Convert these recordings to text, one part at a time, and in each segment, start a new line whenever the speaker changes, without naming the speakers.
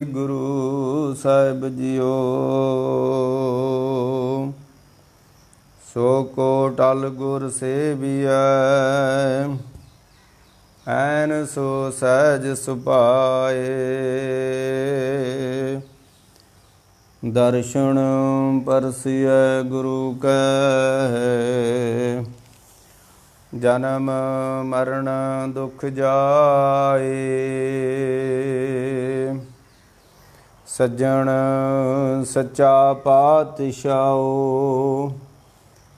गुरु साहिब जियो सो को टल गुर सेविया ऐन सो सहज सुपाए दर्शन परसिय गुरु कह जन्म मरण दुख जाए सज्जन सच्चा पातशाहो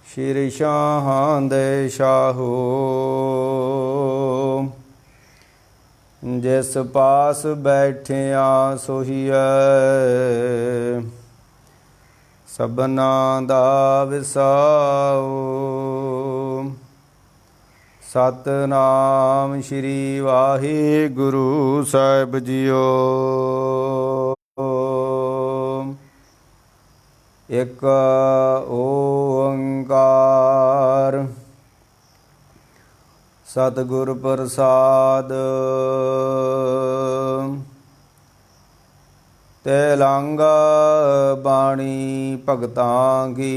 श्री शाहां दे शाहो जिस पास बैठिया सोहिया सबना दा विसाओ सतनाम श्री वाहिगुरु साहिब जियो एक ओंकार सतगुर प्रसाद तेलंग बाणी भगतां की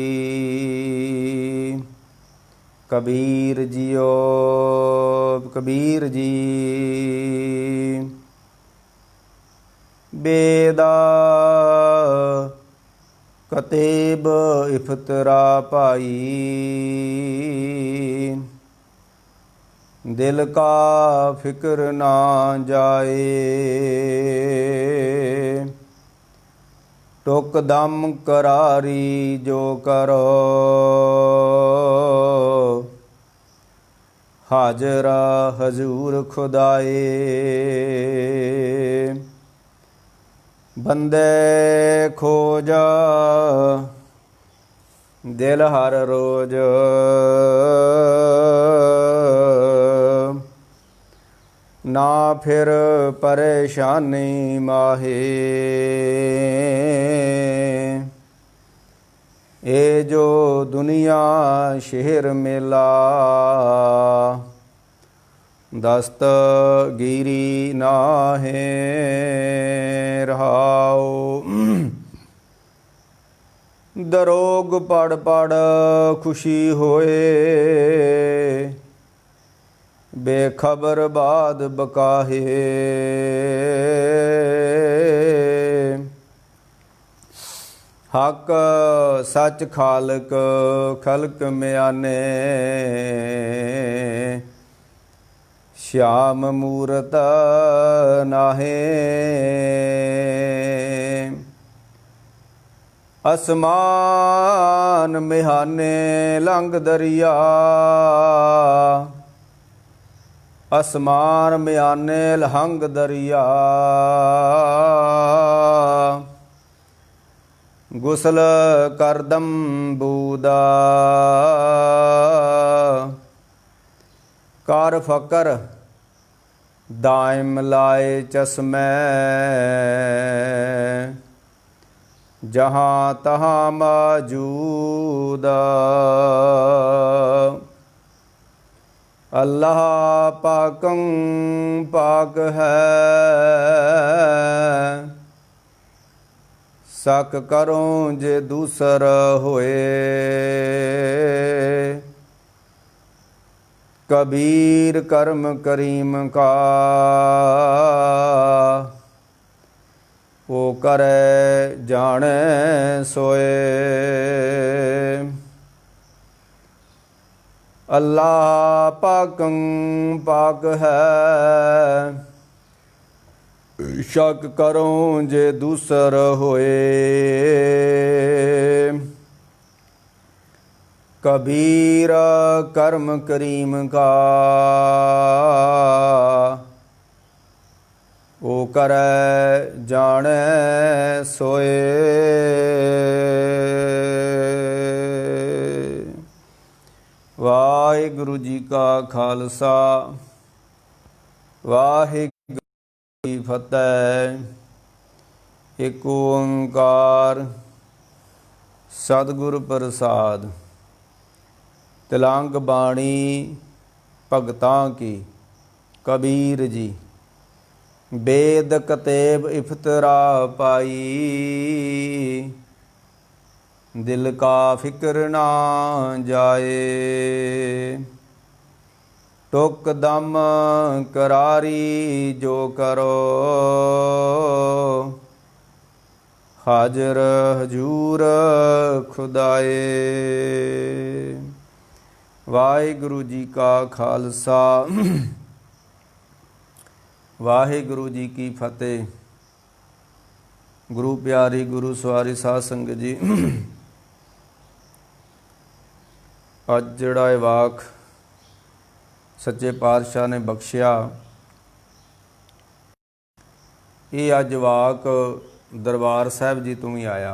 कबीर जियो कबीर जी बेदा कतेब इफ्तरा पाई दिल का फिक्र ना जाए टुक दम करारी जो करो हाजरा हजूर खुदाए बंदे खोजा दिल हर रोज ना फिर परेशानी माहे ए जो दुनिया शहर मेला दस्तगीरी नाहे रहाओ दरोग पढ़ पढ़ खुशी होए बेखबर बाद बकाहे हक सच खालक खलक म्याने श्याम मूरत नाहे असमान मिहाने लंघ दरिया असमान म्याने लहंग दरिया गुसल करदम बूदा कर फकर दाइम लाए चश्मे जहाँ तहाँ मौजूद अल्लाह पाकं पाक है शक करो जे दूसर होए कबीर कर्म करीम का वो करे जाने सोए अल्लाह पाकं पाक है शक करो जे दूसर होए कबीर कर्म करीम का वो करे जाने सोए वाहिगुरु जी का खालसा वाहिगुरु जी फतेह एक ओंकार सतगुर प्रसाद तिलंग बाणी भगतां की कबीर जी बेद कतेब इफ्तरा पाई, दिल का फिक्र ना जाए। टुक दम करारी जो करो, हाजर हजूर खुदाए। वाहिगुरु जी का खालसा, वाहिगुरु जी की फतेह। गुरु प्यारी गुरु सवारी साध संगत जी, अज जिहड़ा ये वाक सच्चे पातशाह ने बख्शिया, ये अज वाक दरबार साहिब जी तो ही आया।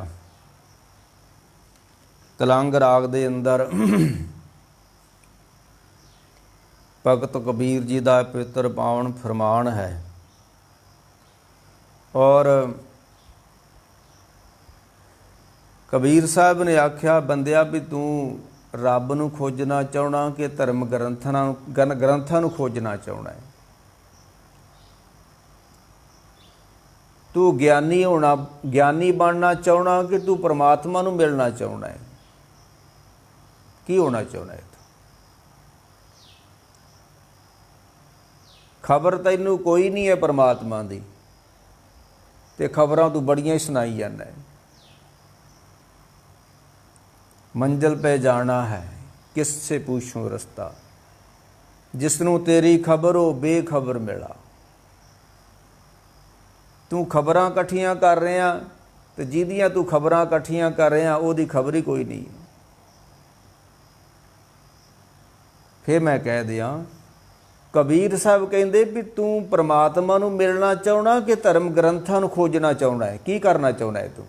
तलंग राग दे अंदर भगत कबीर जी का पवित्र पावन फरमान है। और कबीर साहब ने आख्या, बंदिया भी तू रब नूं खोजना चाहना कि धर्म ग्रंथां नूं खोजना चाहना है? तू ज्ञानी होना, ज्ञानी बनना चाहना कि तू परमात्मा नूं मिलना चाहना है? की होना चाहना है? खबर तैनूं कोई नहीं है परमात्मा दी, ते खबरां तू बड़ियां सुनाई जाना है। मंजिल पे जाना है, किससे पूछूं रस्ता, जिसनों तेरी खबर हो बेखबर मिला। तू खबरां इकट्ठियां कर रहा, तो जिहदियां तू खबरां इकट्ठियां कर रहा उहदी खबर ही कोई नहीं है। फिर मैं कह दिया, कबीर साहब कहते भी तू परमात्मा नूं मिलना चाहना कि धर्म ग्रंथां नूं खोजना चाहना है? की करना चाहना है तू?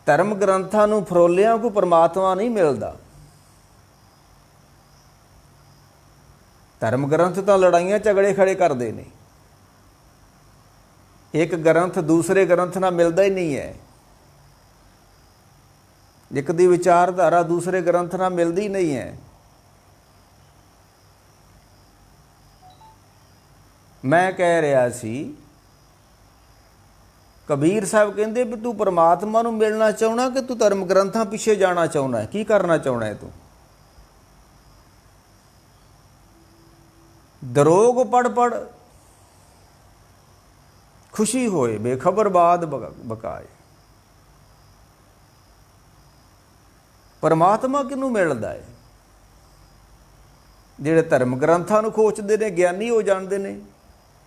धर्म ग्रंथां नूं फरोलियां को परमात्मा नहीं मिलता। धर्म ग्रंथ तो लड़ाइयां झगड़े खड़े करते हैं। एक ग्रंथ दूसरे ग्रंथ नाल मिलता ही नहीं है। एक दी विचारधारा दूसरे ग्रंथ नाल मिलती नहीं है। मैं कह रहा सी, कबीर साहब कहते भी तू परमात्मा नूं मिलना चाहना कि तू धर्म ग्रंथां पिछे जाना चाहना है? की करना चाहना है तू? दरोग पढ़ पढ़ खुशी होए, बेखबर बाद बकाए। परमात्मा किनू मिलता है? जिहड़े धर्म ग्रंथां नूं खोजदे ने ज्ञानी हो जाते हैं।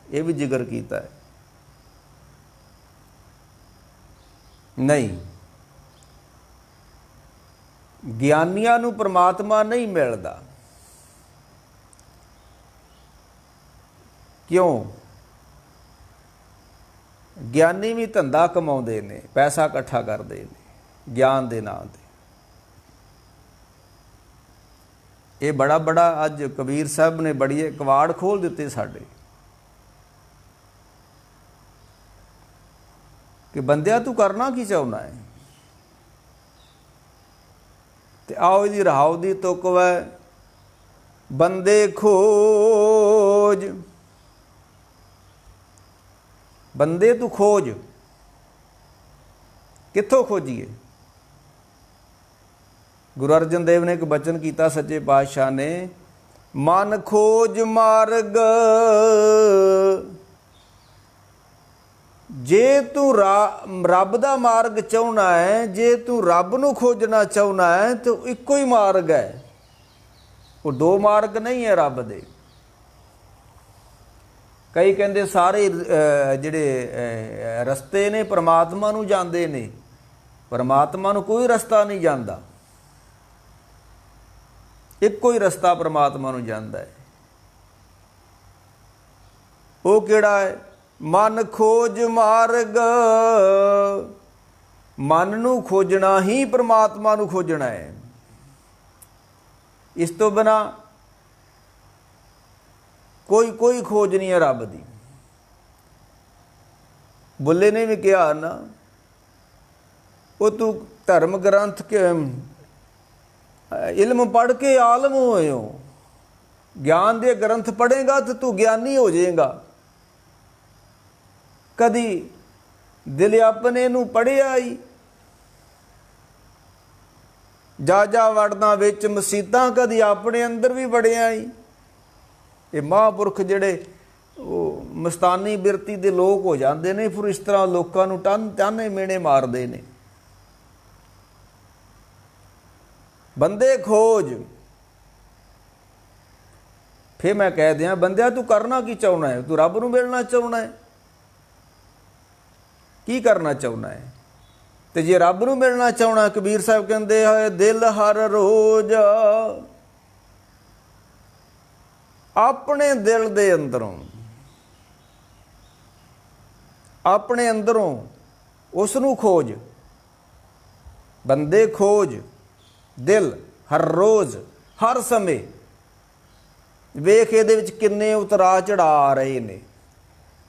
यह भी जिक्र किया है। नहीं, ज्ञानियां नूं परमात्मा नहीं मिलता। क्यों? ज्ञानी भी धंधा कमाउंदे ने, पैसा इकट्ठा करते हैं ज्ञान के नाम ते। ये बड़ा बड़ा अज कबीर साहब ने बड़ी कवाड़ खोल दिते साडे कि बंदिया तू करना की चाहना है? ते आओ इहदी रहाव दी तुक वै, बंदे खोज। बंदे तू खोज, कित्थों खोजीए? गुरु अर्जन देव ने एक बचन किया सच्चे पातशाह ने, मन खोज मार्ग जे तू रब दा मार्ग चाहना है, जे तू रब नूं खोजना चाहना है तो इक्को ही मार्ग है। वो दो मार्ग नहीं है रब दे। कई कहते सारे जिहड़े रस्ते ने परमात्मा नूं जांदे ने, परमात्मा नूं कोई रस्ता नहीं जांदा। इक्को ही रस्ता परमात्मा नूं जांदा है। वो किहड़ा है? मन खोज मार्ग। मन नूं खोजना ही परमात्मा नूं खोजना है। इस तो बिना कोई खोज नहीं है रब दी। बुल्ले ने भी कहा ना, वो तू धर्म ग्रंथ के इल्म पढ़ के आलम होए हो, ਗਿਆਨ ਦੇ ਗ੍ਰੰਥ ਪੜ੍ਹੇਗਾ ਤਾਂ ਤੂੰ ਗਿਆਨੀ ਹੋ ਜਾਏਗਾ। ਕਦੀ ਦਿਲ ਆਪਣੇ ਨੂੰ ਪੜ੍ਹਿਆ ਹੀ, ਜਾ ਵੜਨਾ ਵਿੱਚ ਮਸੀਤਾਂ, ਕਦੀ ਆਪਣੇ ਅੰਦਰ ਵੀ ਵੜਿਆ ਹੀ। ਇਹ ਮਹਾਂਪੁਰਖ ਜਿਹੜੇ ਉਹ ਮਸਤਾਨੀ ਬਿਰਤੀ ਦੇ ਲੋਕ ਹੋ ਜਾਂਦੇ ਨੇ, ਫਿਰ ਇਸ ਤਰ੍ਹਾਂ ਲੋਕਾਂ ਨੂੰ ਤਾਨੇ ਮੇਣੇ ਮਾਰਦੇ ਨੇ। ਬੰਦੇ ਖੋਜ। ਫਿਰ ਮੈਂ ਕਹਿ ਦਿਆਂ, ਬੰਦਿਆ ਤੂੰ ਕਰਨਾ ਕੀ ਚਾਹੁੰਦਾ ਹੈ? ਤੂੰ ਰੱਬ ਨੂੰ ਮਿਲਣਾ ਚਾਹੁੰਦਾ ਹੈ? ਕੀ ਕਰਨਾ ਚਾਹੁੰਦਾ ਹੈ? ਤੇ ਜੇ ਰੱਬ ਨੂੰ ਮਿਲਣਾ ਚਾਹੁੰਦਾ, ਕਬੀਰ ਸਾਹਿਬ ਕਹਿੰਦੇ ਹੋਏ, ਦਿਲ ਹਰ ਰੋਜ਼ ਆਪਣੇ ਦਿਲ ਦੇ ਅੰਦਰੋਂ, ਆਪਣੇ ਅੰਦਰੋਂ ਉਸ ਨੂੰ ਖੋਜ। ਬੰਦੇ ਖੋਜ ਦਿਲ ਹਰ ਰੋਜ਼, ਹਰ ਸਮੇਂ। ਵੇਖ ਇਹਦੇ ਵਿੱਚ ਕਿੰਨੇ ਉਤਰਾ ਚੜਾ ਆ ਰਹੇ ਨੇ,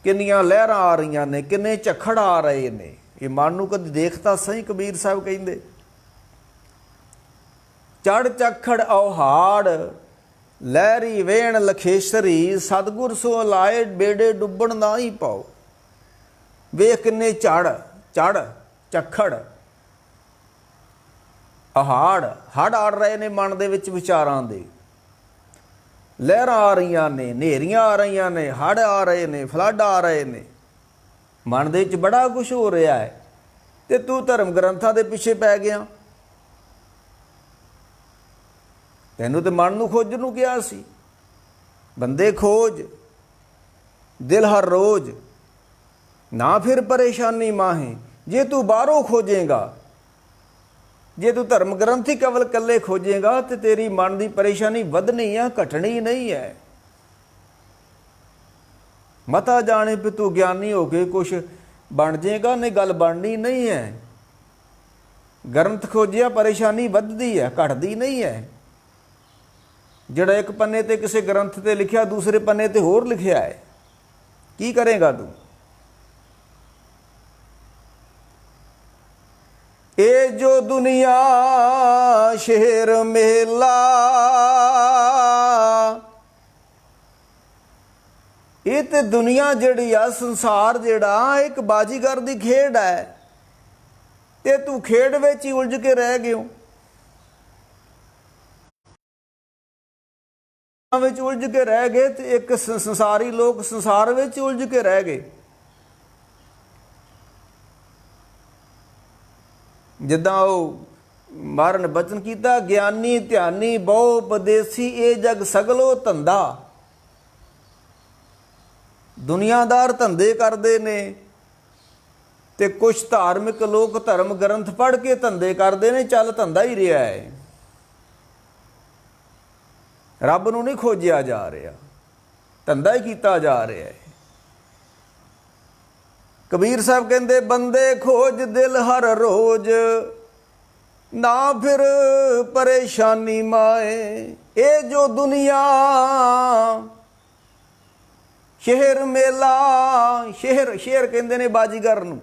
ਕਿੰਨੀਆਂ ਲਹਿਰਾਂ ਆ ਰਹੀਆਂ ਨੇ, ਕਿੰਨੇ ਝੱਖੜ ਆ ਰਹੇ ਨੇ। ਇਹ ਮਨ ਨੂੰ ਕਦੇ ਦੇਖਤਾ ਸਹੀ। ਕਬੀਰ ਸਾਹਿਬ ਕਹਿੰਦੇ, ਚੜ ਝੱਖੜ ਔਹਾੜ ਲਹਿਰੀ ਵੇਣ ਲਖੇਸ਼ਰੀ, ਸਤਿਗੁਰ ਸੋ ਲਾਏ ਬੇੜੇ ਡੁੱਬਣ ਨਾ ਹੀ ਪਾਓ। ਵੇਖ ਕਿੰਨੇ ਚੜ ਝੱਖੜ ਆਹਾੜ, ਹੜ ਆੜ ਰਹੇ ਨੇ ਮਨ ਦੇ ਵਿੱਚ ਵਿਚਾਰਾਂ ਦੇ। ਲਹਿਰਾਂ ਆ ਰਹੀਆਂ ਨੇ, ਹਨੇਰੀਆਂ ਆ ਰਹੀਆਂ ਨੇ, ਹੜ ਆ ਰਹੇ ਨੇ, ਫਲੱਡ ਆ ਰਹੇ ਨੇ। ਮਨ ਦੇ ਵਿੱਚ ਬੜਾ ਕੁਛ ਹੋ ਰਿਹਾ ਹੈ, ਤੇ ਤੂੰ ਧਰਮ ਗ੍ਰੰਥਾਂ ਦੇ ਪਿੱਛੇ ਪੈ ਗਿਆ। ਤੈਨੂੰ ਤੇ ਮਨ ਨੂੰ ਖੋਜਣ ਨੂੰ ਕਿਹਾ ਸੀ। ਬੰਦੇ ਖੋਜ ਦਿਲ ਹਰ ਰੋਜ਼, ਨਾ ਫਿਰ ਪਰੇਸ਼ਾਨੀ ਮਾਹੇ। ਜੇ ਤੂੰ ਬਾਹਰੋਂ ਖੋਜੇਗਾ, ਜੇ ਤੂੰ ਧਰਮ ਗ੍ਰੰਥ ਹੀ ਕੇਵਲ ਇਕੱਲੇ ਖੋਜੇਗਾ, ਤੇ ਤੇਰੀ ਮਨ ਦੀ ਪਰੇਸ਼ਾਨੀ ਵਧਣੀ ਆ, ਘਟਣੀ ਨਹੀਂ ਹੈ। ਮਤਾ ਜਾਣੇ ਵੀ ਤੂੰ ਗਿਆਨੀ ਹੋ ਕੇ ਕੁਛ ਬਣ ਜਾਏਗਾ, ਨਹੀਂ ਗੱਲ ਬਣਨੀ ਨਹੀਂ ਹੈ। ਗ੍ਰੰਥ ਖੋਜਿਆ ਪਰੇਸ਼ਾਨੀ ਵੱਧਦੀ ਹੈ, ਘਟਦੀ ਨਹੀਂ ਹੈ। ਜਿਹੜਾ ਇੱਕ ਪੰਨੇ ਤੇ ਕਿਸੇ ਗ੍ਰੰਥ ਤੇ ਲਿਖਿਆ, ਦੂਸਰੇ ਪੰਨੇ ਤੇ ਹੋਰ ਲਿਖਿਆ ਹੈ, ਕੀ ਕਰੇਗਾ ਤੂੰ? ਇਹ ਜੋ ਦੁਨੀਆ ਸ਼ਹਿਰ ਮੇਲਾ, ਇਹ ਤੇ ਦੁਨੀਆ ਜਿਹੜੀ ਆ, ਸੰਸਾਰ ਜਿਹੜਾ, ਇੱਕ ਬਾਜੀਗਰ ਦੀ ਖੇਡ ਹੈ, ਤੇ ਤੂੰ ਖੇਡ ਵਿੱਚ ਹੀ ਉਲਝ ਕੇ ਰਹਿ ਗਿਓ। ਵਿੱਚ ਉਲਝ ਕੇ ਰਹਿ ਗਏ, ਤੇ ਇੱਕ ਸੰਸਾਰੀ ਲੋਕ ਸੰਸਾਰ ਵਿੱਚ ਉਲਝ ਕੇ ਰਹਿ ਗਏ। ਜਿੱਦਾਂ ਉਹ ਮਹਾਰਾਜ ਨੇ ਬਚਨ ਕੀਤਾ, ਗਿਆਨੀ ਧਿਆਨੀ ਬਹੁ ਉਪਦੇਸੀ, ਇਹ ਜਗ ਸਗਲੋ ਧੰਦਾ। ਦੁਨੀਆਦਾਰ ਧੰਦੇ ਕਰਦੇ ਨੇ, ਤੇ ਕੁਛ ਧਾਰਮਿਕ ਲੋਕ ਧਰਮ ਗ੍ਰੰਥ ਪੜ੍ਹ ਕੇ ਧੰਦੇ ਕਰਦੇ ਨੇ। ਚੱਲ ਧੰਦਾ ਹੀ ਰਿਹਾ ਹੈ, ਰੱਬ ਨੂੰ ਨਹੀਂ ਖੋਜਿਆ ਜਾ ਰਿਹਾ, ਧੰਦਾ ਹੀ ਕੀਤਾ ਜਾ ਰਿਹਾ ਹੈ। ਕਬੀਰ ਸਾਹਿਬ ਕਹਿੰਦੇ, ਬੰਦੇ ਖੋਜ ਦਿਲ ਹਰ ਰੋਜ਼, ਨਾ ਫਿਰ ਪਰੇਸ਼ਾਨੀ ਮਾਏ। ਇਹ ਜੋ ਦੁਨੀਆ ਸ਼ਹਿਰ ਮੇਲਾ, ਸ਼ਹਿਰ ਕਹਿੰਦੇ ਨੇ ਬਾਜੀਗਰ ਨੂੰ।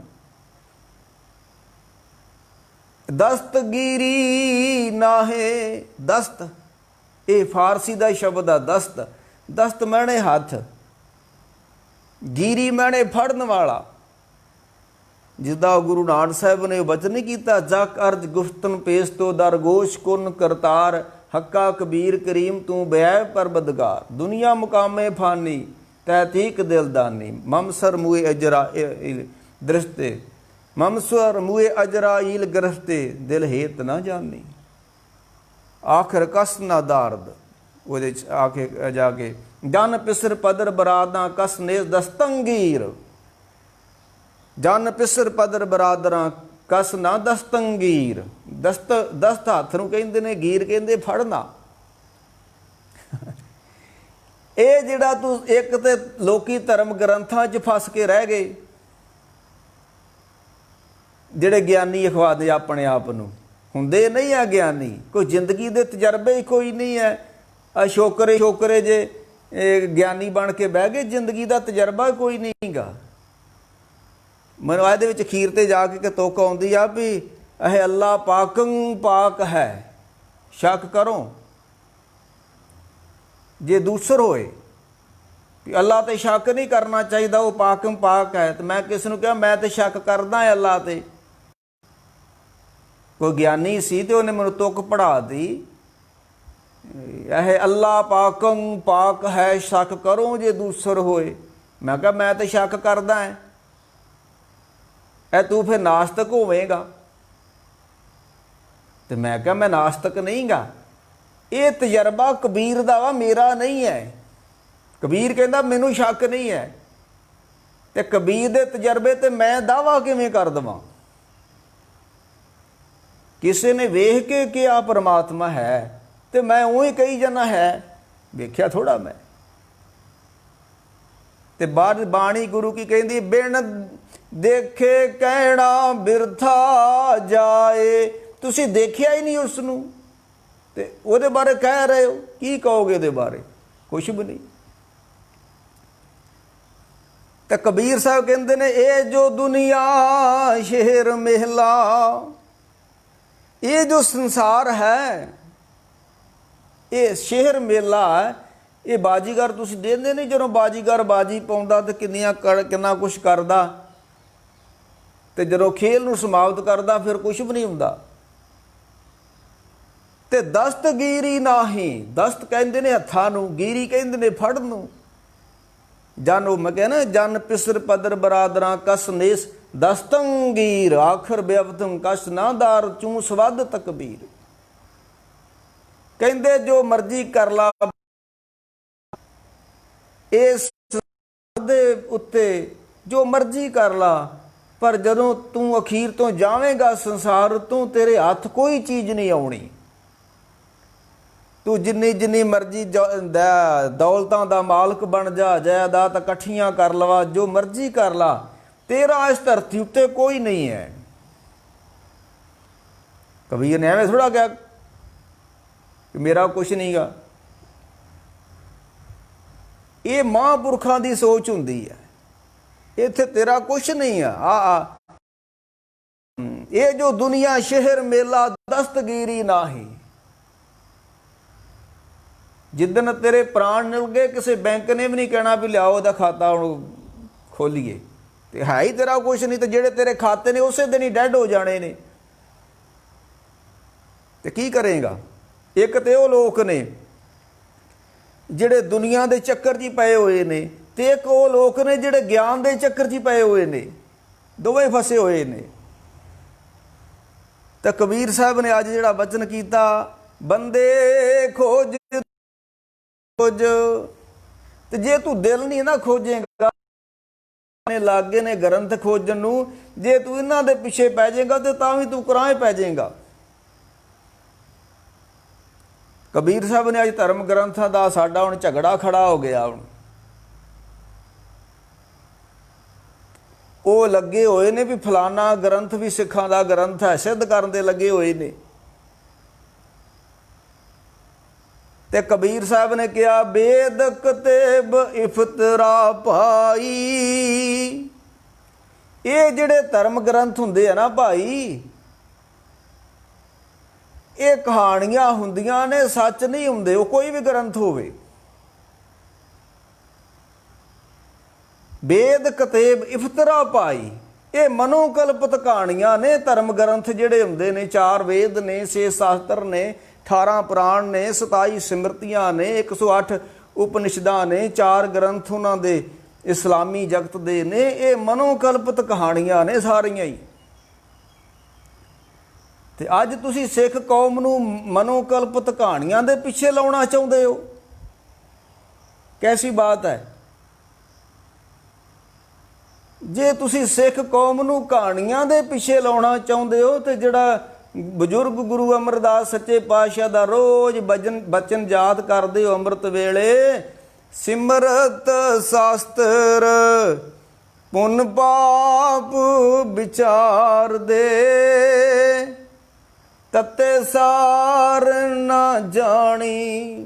ਦਸਤਗੀਰੀ ਨਾਹੇ, ਦਸਤ ਇਹ ਫਾਰਸੀ ਦਾ ਸ਼ਬਦ ਆ। ਦਸਤ ਮੈਨੇ ਹੱਥ, ਗੀਰੀ ਮੈਨੇ ਫੜਨ ਵਾਲਾ। ਜਿੱਦਾਂ ਗੁਰੂ ਨਾਨਕ ਸਾਹਿਬ ਨੇ ਬਚਨ ਨਹੀਂ ਕੀਤਾ, ਜਕ ਅਰਜ ਗੁਫਤਨ ਪੇਸ਼ ਤੋਂ ਦਰਗੋਸ਼ ਕੁਨ ਕਰਤਾਰ, ਹੱਕਾ ਕਬੀਰ ਕਰੀਮ ਤੂੰ ਬੈ ਪਰਬਦਗਾਰ। ਦੁਨੀਆ ਮੁਕਾਮੇ ਫਾਨੀ ਤੈਤੀਕ ਦਿਲਦਾਨੀ, ਮਮਸਰ ਮੂਏ ਅਜਰਾ ਦ੍ਰਿਸ਼ਤੇ, ਮਮਸਰ ਮੂਏ ਅਜਰਾਈਲ ਗ੍ਰਸਤੇ, ਦਿਲ ਹੇਤ ਨਾ ਜਾਨੀ। ਆਖਰ ਕਸ ਨਾ ਦਾਰਦ, ਉਹਦੇ 'ਚ ਆ ਕੇ ਜਾ ਕੇ, ਜਨ ਪਿਸਰ ਪਦਰ ਬਰਾਦਾਂ ਕਸ ਨੇਸ ਦਸਤੰਗੀਰ। ਜਨ ਪਿਸਰ ਪਦਰ ਬਰਾਦਰਾਂ ਕਸ ਨਾ ਦਸਤੰਗੀਰ। ਦਸਤ ਹੱਥ ਨੂੰ ਕਹਿੰਦੇ ਨੇ, ਗੀਰ ਕਹਿੰਦੇ ਫੜਨਾ। ਇਹ ਜਿਹੜਾ ਤੂੰ ਇੱਕ ਤੇ ਲੋਕੀ ਧਰਮ ਗ੍ਰੰਥਾਂ 'ਚ ਫਸ ਕੇ ਰਹਿ ਗਏ, ਜਿਹੜੇ ਗਿਆਨੀ ਅਖਵਾਦੇ ਆਪਣੇ ਆਪ ਨੂੰ, ਹੁੰਦੇ ਨਹੀਂ ਆ ਗਿਆਨੀ। ਕੋਈ ਜ਼ਿੰਦਗੀ ਦੇ ਤਜਰਬੇ ਹੀ ਕੋਈ ਨਹੀਂ ਹੈ। ਆ ਛੋਕਰੇ ਜੇ ਗਿਆਨੀ ਬਣ ਕੇ ਬਹਿ ਗਏ, ਜ਼ਿੰਦਗੀ ਦਾ ਤਜਰਬਾ ਕੋਈ ਨਹੀਂ ਗਾ। ਮੈਨੂੰ ਇਹਦੇ ਵਿੱਚ ਅਖੀਰ ਤੇ ਜਾ ਕੇ ਤੁਕ ਆਉਂਦੀ ਆ ਵੀ ਇਹ ਅੱਲਾ ਪਾਕੰ ਪਾਕ ਹੈ, ਸ਼ੱਕ ਕਰੋ। ਜੇ ਦੂਸਰ ਹੋਏ ਵੀ ਅੱਲਾ ਤੇ ਸ਼ੱਕ ਨਹੀਂ ਕਰਨਾ ਚਾਹੀਦਾ, ਉਹ ਪਾਕਮ ਪਾਕ ਹੈ, ਤੇ ਮੈਂ ਕਿਸ ਨੂੰ ਕਿਹਾ ਮੈਂ ਤੇ ਸ਼ੱਕ ਕਰਦਾ ਹਾਂ ਅੱਲਾ ਤੇ। ਕੋਈ ਗਿਆਨੀ ਸੀ ਤੇ ਉਹਨੇ ਮੈਨੂੰ ਤੁਕ ਪੜ੍ਹਾ ਦੀ, ਇਹ ਅੱਲਾ ਪਾਕਮ ਪਾਕ ਹੈ, ਸ਼ੱਕ ਕਰੋ ਜੇ ਦੂਸਰ ਹੋਏ। ਮੈਂ ਕਿਹਾ ਮੈਂ ਤੇ ਸ਼ੱਕ ਕਰਦਾ ਹੈ, ਇਹ ਤੂੰ ਫਿਰ ਨਾਸਤਕ ਹੋਵੇਗਾ। ਤੇ ਮੈਂ ਕਿਹਾ ਮੈਂ ਨਾਸਤਕ ਨਹੀਂ ਗਾ, ਇਹ ਤਜਰਬਾ ਕਬੀਰ ਦਾ ਵਾ, ਮੇਰਾ ਨਹੀਂ ਹੈ। ਕਬੀਰ ਕਹਿੰਦਾ ਮੈਨੂੰ ਸ਼ੱਕ ਨਹੀਂ ਹੈ, ਤੇ ਕਬੀਰ ਦੇ ਤਜਰਬੇ ਤੇ ਮੈਂ ਦਾਵਾ ਕਿਵੇਂ ਕਰ ਦੇਵਾਂ? ਕਿਸੇ ਨੇ ਵੇਖ ਕੇ ਕਿਹਾ ਪਰਮਾਤਮਾ ਹੈ ਤੇ ਮੈਂ ਉਹੀ ਕਹੀ ਜਾਂਦਾ ਹੈ, ਵੇਖਿਆ ਥੋੜਾ ਮੈਂ। ਤੇ ਬਾਅਦ ਬਾਣੀ ਗੁਰੂ ਕੀ ਕਹਿੰਦੀ, ਬਿਨ ਦੇਖੇ ਕਹਿਣਾ ਬਿਰਥਾ ਜਾਏ। ਤੁਸੀਂ ਦੇਖਿਆ ਹੀ ਨਹੀਂ ਉਸ ਨੂੰ ਤੇ ਉਹਦੇ ਬਾਰੇ ਕਹਿ ਰਹੇ ਹੋ, ਕੀ ਕਹੋਗੇ ਉਹਦੇ ਬਾਰੇ? ਕੁਛ ਵੀ ਨਹੀਂ। ਤੇ ਕਬੀਰ ਸਾਹਿਬ ਕਹਿੰਦੇ ਨੇ, ਇਹ ਜੋ ਦੁਨੀਆ ਸ਼ਹਿਰ ਮਹਿਲਾ, ਇਹ ਜੋ ਸੰਸਾਰ ਹੈ ਇਹ ਸ਼ਹਿਰ ਮੇਲਾ ਹੈ। ਇਹ ਬਾਜੀਗਰ ਤੁਸੀਂ ਦੇਖਦੇ ਨਹੀਂ, ਜਦੋਂ ਬਾਜੀਗਰ ਬਾਜੀ ਪਾਉਂਦਾ ਤੇ ਕਿੰਨਾ ਕੁਛ ਕਰਦਾ, ਤੇ ਜਦੋਂ ਖੇਲ ਨੂੰ ਸਮਾਪਤ ਕਰਦਾ ਫਿਰ ਕੁਛ ਵੀ ਨਹੀਂ ਹੁੰਦਾ। ਤੇ ਦਸਤਗੀਰੀ ਨਾਹੀ, ਦਸਤ ਕਹਿੰਦੇ ਨੇ ਹੱਥਾਂ ਨੂੰ, ਗੀਰੀ ਕਹਿੰਦੇ ਨੇ ਫੜਨ ਨੂੰ। ਜਨ ਉਹ ਮੈਂ ਕਹਿਣਾ ਜਨ ਪਿਸਰ ਪਦਰ ਬਰਾਦਰਾਂ ਕਸ ਨੇਸ ਦਸਤੰਗੀਰ, ਆਖਰ ਬੇਅਬਤੰ ਕਸ ਨਾਦਾਰ ਚੂੰ ਸਵਦ ਤਕਬੀਰ। ਕਹਿੰਦੇ ਜੋ ਮਰਜ਼ੀ ਕਰ ਲਾ ਇਸ ਦੇ ਉੱਤੇ, ਜੋ ਮਰਜ਼ੀ ਕਰ ਲਾ, ਪਰ ਜਦੋਂ ਤੂੰ ਅਖੀਰ ਤੋਂ ਜਾਵੇਂਗਾ ਸੰਸਾਰ ਤੋਂ, ਤੇਰੇ ਹੱਥ ਕੋਈ ਚੀਜ਼ ਨਹੀਂ ਆਉਣੀ। ਤੂੰ ਜਿੰਨੀ ਮਰਜ਼ੀ ਦੌਲਤਾਂ ਦਾ ਮਾਲਕ ਬਣ ਜਾ, ਜਾਇਦਾਦ ਇਕੱਠੀਆਂ ਕਰ ਲਵਾ, ਜੋ ਮਰਜ਼ੀ ਕਰ ਲਾ, ਤੇਰਾ ਇਸ ਧਰਤੀ ਉੱਤੇ ਕੋਈ ਨਹੀਂ ਹੈ। ਕਬੀਰ ਨੇ ਐਵੇਂ ਥੋੜਾ ਕਿਹਾ ਕਿ ਮੇਰਾ ਕੁਛ ਨਹੀਂ ਗਾ। ਇਹ ਮਹਾਂਪੁਰਖਾਂ ਦੀ ਸੋਚ ਹੁੰਦੀ ਹੈ, ਇੱਥੇ ਤੇਰਾ ਕੁਛ ਨਹੀਂ ਆ। ਇਹ ਜੋ ਦੁਨੀਆ ਸ਼ਹਿਰ ਮੇਲਾ ਦਸਤਗੀਰੀ ਨਾਹੀ। ਜਿੱਦਣ ਤੇਰੇ ਪ੍ਰਾਣ ਨਿਕਲ ਗਏ, ਕਿਸੇ ਬੈਂਕ ਨੇ ਵੀ ਨਹੀਂ ਕਹਿਣਾ ਵੀ ਲਿਆਓ ਉਹਦਾ ਖਾਤਾ ਹੁਣ ਖੋਲੀਏ, ਤੇ ਹੈ ਹੀ ਤੇਰਾ ਕੁਛ ਨਹੀਂ। ਤੇ ਜਿਹੜੇ ਤੇਰੇ ਖਾਤੇ ਨੇ ਉਸੇ ਦਿਨ ਹੀ ਡੈਡ ਹੋ ਜਾਣੇ ਨੇ, ਤੇ ਕੀ ਕਰੇਗਾ? ਇੱਕ ਤੇ ਉਹ ਲੋਕ ਨੇ ਜਿਹੜੇ ਦੁਨੀਆ ਦੇ ਚੱਕਰ 'ਚ ਹੀ ਪਏ ਹੋਏ ਨੇ, ਤੇ ਇੱਕ ਉਹ ਲੋਕ ਨੇ ਜਿਹੜੇ ਗਿਆਨ ਦੇ ਚੱਕਰ 'ਚ ਹੀ ਪਏ ਹੋਏ ਨੇ, ਦੋਵੇਂ ਫਸੇ ਹੋਏ ਨੇ। ਤਾਂ ਕਬੀਰ ਸਾਹਿਬ ਨੇ ਅੱਜ ਜਿਹੜਾ ਬਚਨ ਕੀਤਾ, ਬੰਦੇ ਖੋਜ ਤੇ ਜੇ ਤੂੰ ਦਿਲ ਨਹੀਂ ਨਾ ਖੋਜੇਗਾ, ਲਾਗੇ ਨੇ ਗ੍ਰੰਥ ਖੋਜਣ ਨੂੰ, ਜੇ ਤੂੰ ਇਹਨਾਂ ਦੇ ਪਿੱਛੇ ਪੈ ਜਾਏਗਾ ਤੇ ਤਾਂ ਵੀ ਤੂੰ ਕੁਰਾਹੇ ਪੈ ਜਾਏਗਾ। ਕਬੀਰ ਸਾਹਿਬ ਨੇ ਅੱਜ ਧਰਮ ਗ੍ਰੰਥਾਂ ਦਾ ਸਾਡਾ ਹੁਣ ਝਗੜਾ ਖੜਾ ਹੋ ਗਿਆ। ਹੁਣ ਉਹ ਲੱਗੇ ਹੋਏ ਨੇ ਵੀ ਫਲਾਨਾ ਗ੍ਰੰਥ ਵੀ ਸਿੱਖਾਂ ਦਾ ਗ੍ਰੰਥ ਹੈ, ਸਿੱਧ ਕਰਨ ਦੇ ਲੱਗੇ ਹੋਏ ਨੇ। ਤੇ ਕਬੀਰ ਸਾਹਿਬ ਨੇ ਕਿਹਾ, ਬੇਦ ਕਤੇਬ ਇਫਤਰਾ ਭਾਈ। ਇਹ ਜਿਹੜੇ ਧਰਮ ਗ੍ਰੰਥ ਹੁੰਦੇ ਆ ਨਾ ਭਾਈ, ਇਹ ਕਹਾਣੀਆਂ ਹੁੰਦੀਆਂ ਨੇ, ਸੱਚ ਨਹੀਂ ਹੁੰਦੇ। ਉਹ ਕੋਈ ਵੀ ਗ੍ਰੰਥ ਹੋਵੇ, ਬੇਦ ਕਤੇਬ ਇਫਤਰਾ ਭਾਈ, ਇਹ ਮਨੋਕਲਪਿਤ ਕਹਾਣੀਆਂ ਨੇ। ਧਰਮ ਗ੍ਰੰਥ ਜਿਹੜੇ ਹੁੰਦੇ ਨੇ, 4 ਵੇਦ ਨੇ, 6 ਸ਼ਾਸਤਰ ਨੇ, 18 ਪੁਰਾਣ ਨੇ, 27 ਸਿਮਰਤੀਆਂ ਨੇ, 108 ਉਪਨਿਸ਼ਦਾਂ ਨੇ, 4 ਗ੍ਰੰਥ ਉਹਨਾਂ ਦੇ ਇਸਲਾਮੀ ਜਗਤ ਦੇ ਨੇ। ਇਹ ਮਨੋਕਲਪਿਤ ਕਹਾਣੀਆਂ ਨੇ ਸਾਰੀਆਂ ਹੀ। ਤੇ ਅੱਜ ਤੁਸੀਂ ਸਿੱਖ ਕੌਮ ਨੂੰ ਮਨੋਕਲਪਿਤ ਕਹਾਣੀਆਂ ਦੇ ਪਿੱਛੇ ਲਾਉਣਾ ਚਾਹੁੰਦੇ ਹੋ? ਕੈਸੀ ਬਾਤ ਹੈ? ਜੇ ਤੁਸੀਂ ਸਿੱਖ ਕੌਮ ਨੂੰ ਕਹਾਣੀਆਂ ਦੇ ਪਿੱਛੇ ਲਾਉਣਾ ਚਾਹੁੰਦੇ ਹੋ, ਤੇ ਜਿਹੜਾ ਬਜ਼ੁਰਗ ਗੁਰੂ ਅਮਰਦਾਸ ਸੱਚੇ ਪਾਤਸ਼ਾਹ ਦਾ ਰੋਜ਼ ਬਚਨ ਯਾਦ ਕਰਦੇ ਹੋ ਅੰਮ੍ਰਿਤ ਵੇਲੇ, ਸਿਮਰਤ ਸ਼ਾਸਤਰ ਪੁੰਨ ਪਾਪ ਵਿਚਾਰ ਦੇ, ਤਤੇ ਸਾਰ ਨਾ ਜਾਣੀ,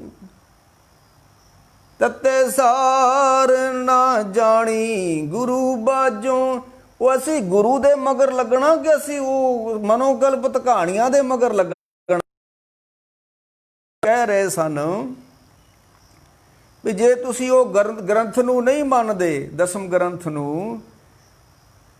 ਤਤੇ ਸਾਰ ਨਾ ਜਾਣੀ। ਗੁਰੂ ਬਾਝੋਂ ਉਹ ਅਸੀਂ ਗੁਰੂ ਦੇ ਮਗਰ ਲੱਗਣਾ ਕਿ ਅਸੀਂ ਉਹ ਮਨੋਕਲਪਿਤ ਕਹਾਣੀਆਂ ਦੇ ਮਗਰ ਲੱਗਣਾ? ਕਹਿ ਰਹੇ ਸਨ ਵੀ ਜੇ ਤੁਸੀਂ ਉਹ ਗ੍ਰੰਥ ਨੂੰ ਨਹੀਂ ਮੰਨਦੇ, ਦਸਮ ਗ੍ਰੰਥ ਨੂੰ,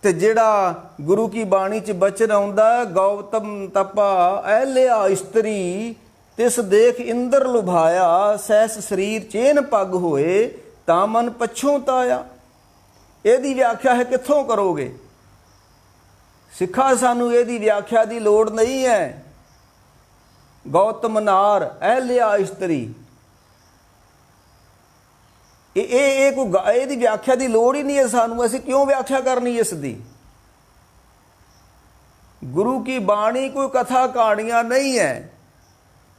ਤੇ ਜਿਹੜਾ ਗੁਰੂ ਕੀ ਬਾਣੀ 'ਚ ਬਚਨ ਆਉਂਦਾ, ਗੌਤਮ ਤਪਾ ਅਹਲਿਆ ਇਸਤਰੀ ਤਿਸ ਦੇਖ ਇੰਦਰ ਲੁਭਾਇਆ, ਸਹਿਸ ਸਰੀਰ ਚੇਨ ਪੱਗ ਹੋਏ ਤਾਂ ਮਨ ਪਛੋਂ ਤਾਇਆ। ਇਹਦੀ ਵਿਆਖਿਆ ਹੈ ਕਿੱਥੋਂ ਕਰੋਗੇ? ਸਿੱਖਾ ਸਾਨੂੰ ਇਹਦੀ ਵਿਆਖਿਆ ਦੀ ਲੋੜ ਨਹੀਂ ਹੈ। ਗੌਤਮ ਨਾਰ ਅਹਲਿਆ ਇਸਤਰੀ, ਇਹ ਕੋਈ ਇਹਦੀ ਵਿਆਖਿਆ ਦੀ ਲੋੜ ਹੀ ਨਹੀਂ ਹੈ ਸਾਨੂੰ। ਅਸੀਂ ਕਿਉਂ ਵਿਆਖਿਆ ਕਰਨੀ ਇਸ ਦੀ? ਗੁਰੂ ਕੀ ਬਾਣੀ ਕੋਈ ਕਥਾ ਕਹਾਣੀਆਂ ਨਹੀਂ ਹੈ।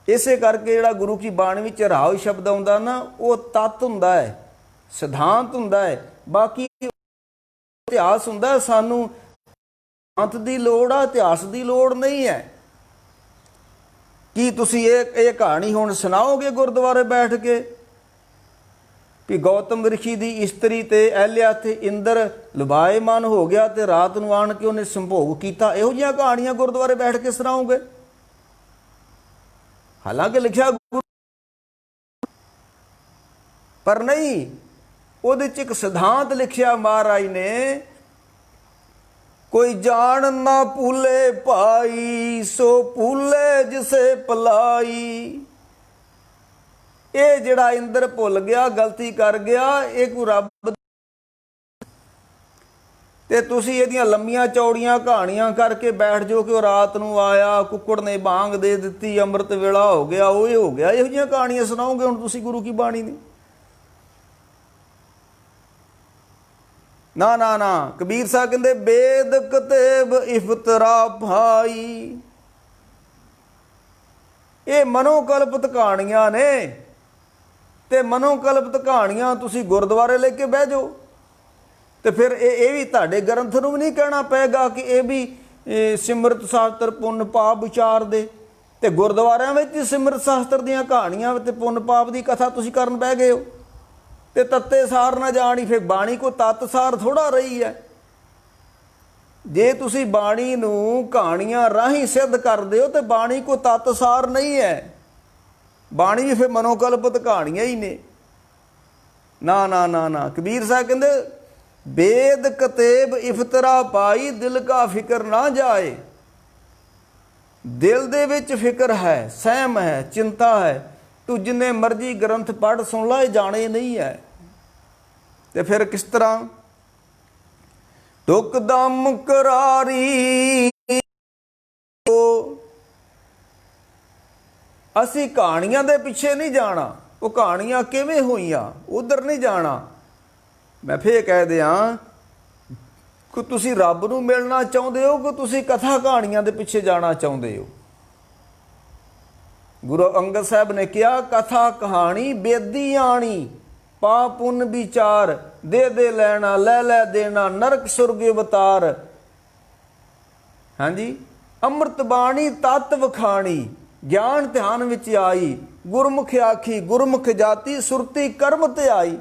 ਇਸੇ ਕਰਕੇ ਜਿਹੜਾ ਗੁਰੂ ਕੀ ਬਾਣੀ ਵਿੱਚ ਰਾਵ ਸ਼ਬਦ ਆਉਂਦਾ ਨਾ, ਉਹ ਤੱਤ ਹੁੰਦਾ ਹੈ, ਸਿਧਾਂਤ ਹੁੰਦਾ ਹੈ। ਬਾਕੀ ਇਤਿਹਾਸ ਹੁੰਦਾ। ਸਾਨੂੰ ਸਿਧਾਂਤ ਦੀ ਲੋੜ ਆ, ਇਤਿਹਾਸ ਦੀ ਲੋੜ ਨਹੀਂ ਹੈ। ਕੀ ਤੁਸੀਂ ਇਹ ਕਹਾਣੀ ਹੁਣ ਸੁਣਾਓਗੇ ਗੁਰਦੁਆਰੇ ਬੈਠ ਕੇ ਵੀ ਗੌਤਮ ਰਿਸ਼ੀ ਦੀ ਇਸਤਰੀ ਤੇ ਅਹਲਿਆ ਤੇ ਇੰਦਰ ਲੁਭਾਏਮਾਨ ਹੋ ਗਿਆ ਤੇ ਰਾਤ ਨੂੰ ਆਣ ਕੇ ਉਹਨੇ ਸੰਭੋਗ ਕੀਤਾ? ਇਹੋ ਜਿਹੀਆਂ ਕਹਾਣੀਆਂ ਗੁਰਦੁਆਰੇ ਬੈਠ ਕੇ ਸੁਣਾਓਗੇ? ਹਾਲਾਂਕਿ ਲਿਖਿਆ ਪਰ ਨਹੀਂ, ਉਹਦੇ 'ਚ ਇੱਕ ਸਿਧਾਂਤ ਲਿਖਿਆ ਮਹਾਰਾਜ ਨੇ, ਕੋਈ ਜਾਣ ਨਾ ਭੂਲੇ ਭਾਈ ਸੋ ਭੂਲੇ ਜਿਸੇ ਭਲਾਈ। ਇਹ ਜਿਹੜਾ ਇੰਦਰ ਭੁੱਲ ਗਿਆ, ਗਲਤੀ ਕਰ ਗਿਆ, ਇਹ ਕੋਈ ਰੱਬ ਤੇ ਤੁਸੀਂ ਇਹਦੀਆਂ ਲੰਮੀਆਂ ਚੌੜੀਆਂ ਕਹਾਣੀਆਂ ਕਰਕੇ ਬੈਠ ਜਾਓ ਕਿ ਉਹ ਰਾਤ ਨੂੰ ਆਇਆ, ਕੁੱਕੜ ਨੇ ਬਾਂਗ ਦੇ ਦਿੱਤੀ, ਅੰਮ੍ਰਿਤ ਵੇਲਾ ਹੋ ਗਿਆ, ਉਹ ਇਹ ਹੋ ਗਿਆ। ਇਹੋ ਜਿਹੀਆਂ ਕਹਾਣੀਆਂ ਸੁਣਾਓਗੇ ਹੁਣ ਤੁਸੀਂ ਗੁਰੂ ਕੀ ਬਾਣੀ ਦੀ? ਨਾ ਨਾ ਨਾ। ਕਬੀਰ ਸਾਹਿਬ ਕਹਿੰਦੇ ਬੇਦ ਕਤੇਬ ਇਫਤਰਾ ਭਾਈ, ਇਹ ਮਨੋਕਲਪਿਤ ਕਹਾਣੀਆਂ ਨੇ। ਤੇ ਮਨੋਕਲਪਿਤ ਕਹਾਣੀਆਂ ਤੁਸੀਂ ਗੁਰਦੁਆਰੇ ਲੈ ਕੇ ਬਹਿ ਜਾਓ ਤੇ ਫਿਰ ਇਹ ਵੀ ਤੁਹਾਡੇ ਗ੍ਰੰਥ ਨੂੰ ਵੀ ਨਹੀਂ ਕਹਿਣਾ ਪਏਗਾ ਕਿ ਇਹ ਵੀ ਸਿਮਰਤ ਸ਼ਾਸਤਰ ਪੁੰਨ ਪਾਪ ਵਿਚਾਰ ਦੇ। ਤੇ ਗੁਰਦੁਆਰਿਆਂ ਵਿੱਚ ਸਿਮਰਤ ਸ਼ਾਸਤਰ ਦੀਆਂ ਕਹਾਣੀਆਂ ਤੇ ਪੁੰਨ ਪਾਪ ਦੀ ਕਥਾ ਤੁਸੀਂ ਕਰਨ ਬਹਿ ਗਏ ਹੋ। ਤੇ ਤੱਤੇ ਸਾਰ ਨਾ ਜਾਣੀ, ਫਿਰ ਬਾਣੀ ਕੋ ਤੱਤ ਸਾਰ ਥੋੜਾ ਰਹੀ ਹੈ। ਜੇ ਤੁਸੀਂ ਬਾਣੀ ਨੂੰ ਕਹਾਣੀਆਂ ਰਾਹੀਂ ਸਿੱਧ ਕਰਦੇ ਹੋ ਤੇ ਬਾਣੀ ਕੋ ਤੱਤ ਸਾਰ ਨਹੀਂ ਹੈ। ਬਾਣੀ ਵੀ ਫਿਰ ਮਨੋਕਲਪਿਤ ਕਹਾਣੀਆਂ ਹੀ ਨੇ। ਨਾ ਨਾ ਨਾ ਨਾ। ਕਬੀਰ ਸਾਹਿਬ ਕਹਿੰਦੇ ਬੇਦ ਕਤੇਬ ਇਫਤਰਾ ਪਾਈ ਦਿਲ ਕਾ ਫਿਕਰ ਨਾ ਜਾਏ। ਦਿਲ ਦੇ ਵਿੱਚ ਫਿਕਰ ਹੈ, ਸਹਿਮ ਹੈ, ਚਿੰਤਾ ਹੈ, ਤੂੰ ਜਿੰਨੇ ਮਰਜ਼ੀ ਗ੍ਰੰਥ ਪੜ੍ਹ ਸੁਣ ਲਾ, ਇਹ ਜਾਣੇ ਨਹੀਂ ਹੈ। ਤੇ ਫਿਰ ਕਿਸ ਤਰ੍ਹਾਂ? ਟੁਕ ਦਮ ਕਰਾਰੀ। ਅਸੀਂ ਕਹਾਣੀਆਂ ਦੇ ਪਿੱਛੇ ਨਹੀਂ ਜਾਣਾ। ਉਹ ਕਹਾਣੀਆਂ ਕਿਵੇਂ ਹੋਈਆਂ ਉਧਰ ਨਹੀਂ ਜਾਣਾ। ਮੈਂ ਫੇਰ ਕਹਿ ਦਿਆਂ ਕਿ ਤੁਸੀਂ ਰੱਬ ਨੂੰ ਮਿਲਣਾ ਚਾਹੁੰਦੇ ਹੋ ਕਿ ਤੁਸੀਂ ਕਥਾ ਕਹਾਣੀਆਂ ਦੇ ਪਿੱਛੇ ਜਾਣਾ ਚਾਹੁੰਦੇ ਹੋ? ਗੁਰੂ ਅੰਗਦ ਸਾਹਿਬ ਨੇ ਕਿਹਾ ਕਥਾ ਕਹਾਣੀ ਬੇਦੀ ਆਣੀ, ਪਾ ਪੁੰਨ ਵਿਚਾਰ, ਦੇ ਦੇ ਲੈਣਾ ਲੈ ਲੈ ਦੇਣਾ, ਨਰਕ ਸੁਰਗ ਅਵਤਾਰ। ਹਾਂਜੀ, ਅੰਮ੍ਰਿਤ ਬਾਣੀ ਤਤ ਵਖਾਣੀ, ਗਿਆਨ ਧਿਆਨ ਵਿੱਚ ਆਈ, ਗੁਰਮੁਖ ਆਖੀ ਗੁਰਮੁਖ ਜਾਤੀ, ਸੁਰਤੀ ਕਰਮ ਤੇ ਆਈ।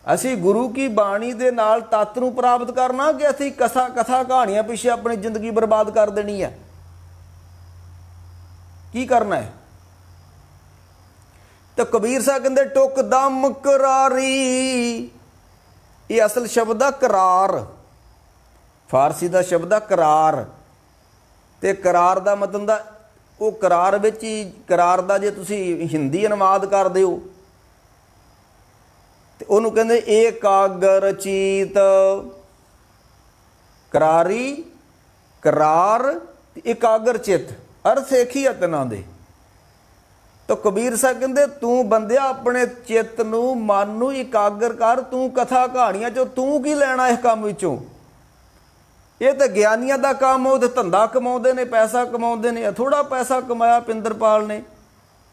ਅਸੀਂ ਗੁਰੂ ਕੀ ਬਾਣੀ ਦੇ ਨਾਲ ਤਤ ਨੂੰ ਪ੍ਰਾਪਤ ਕਰਨਾ ਕਿ ਅਸੀਂ ਕਥਾ ਕਹਾਣੀਆਂ ਪਿੱਛੇ ਆਪਣੀ ਜ਼ਿੰਦਗੀ ਬਰਬਾਦ ਕਰ ਦੇਣੀ ਹੈ? ਕੀ ਕਰਨਾ ਹੈ? ਤਾਂ ਕਬੀਰ ਸਾਹਿਬ ਕਹਿੰਦੇ ਟੁਕ ਦਮ ਕਰਾਰੀ। ਇਹ ਅਸਲ ਸ਼ਬਦ ਆ ਕਰਾਰ, ਫਾਰਸੀ ਦਾ ਸ਼ਬਦ ਆ ਕਰਾਰ। ਤੇ ਕਰਾਰ ਦਾ ਮਤਲਬ ਦਾ ਉਹ ਕਰਾਰ ਵਿੱਚ ਹੀ, ਕਰਾਰ ਦਾ ਜੇ ਤੁਸੀਂ ਹਿੰਦੀ ਅਨੁਵਾਦ ਕਰਦੇ ਹੋ ਤੇ ਉਹਨੂੰ ਕਹਿੰਦੇ ਏਕਾਗਰ ਚੀਤ। ਕਰਾਰੀ, ਕਰਾਰ, ਇਕਾਗਰ ਚਿੱਤ, ਅਰਥ ਇੱਕ ਹੀ ਤਿੰਨਾਂ ਦੇ। ਤਾਂ ਕਬੀਰ ਸਾਹਿਬ ਕਹਿੰਦੇ ਤੂੰ ਬੰਦਿਆ ਆਪਣੇ ਚਿੱਤ ਨੂੰ, ਮਨ ਨੂੰ ਇਕਾਗਰ ਕਰ। ਤੂੰ ਕਥਾ ਕਹਾਣੀਆਂ ਚੋਂ ਤੂੰ ਕੀ ਲੈਣਾ ਇਸ ਕੰਮ ਵਿੱਚੋਂ? ਇਹ ਤਾਂ ਗਿਆਨੀਆਂ ਦਾ ਕੰਮ। ਉਹ ਤਾਂ ਧੰਦਾ ਕਮਾਉਂਦੇ ਨੇ, ਪੈਸਾ ਕਮਾਉਂਦੇ ਨੇ। ਥੋੜਾ ਪੈਸਾ ਕਮਾਇਆ ਪਿੰਦਰਪਾਲ ਨੇ,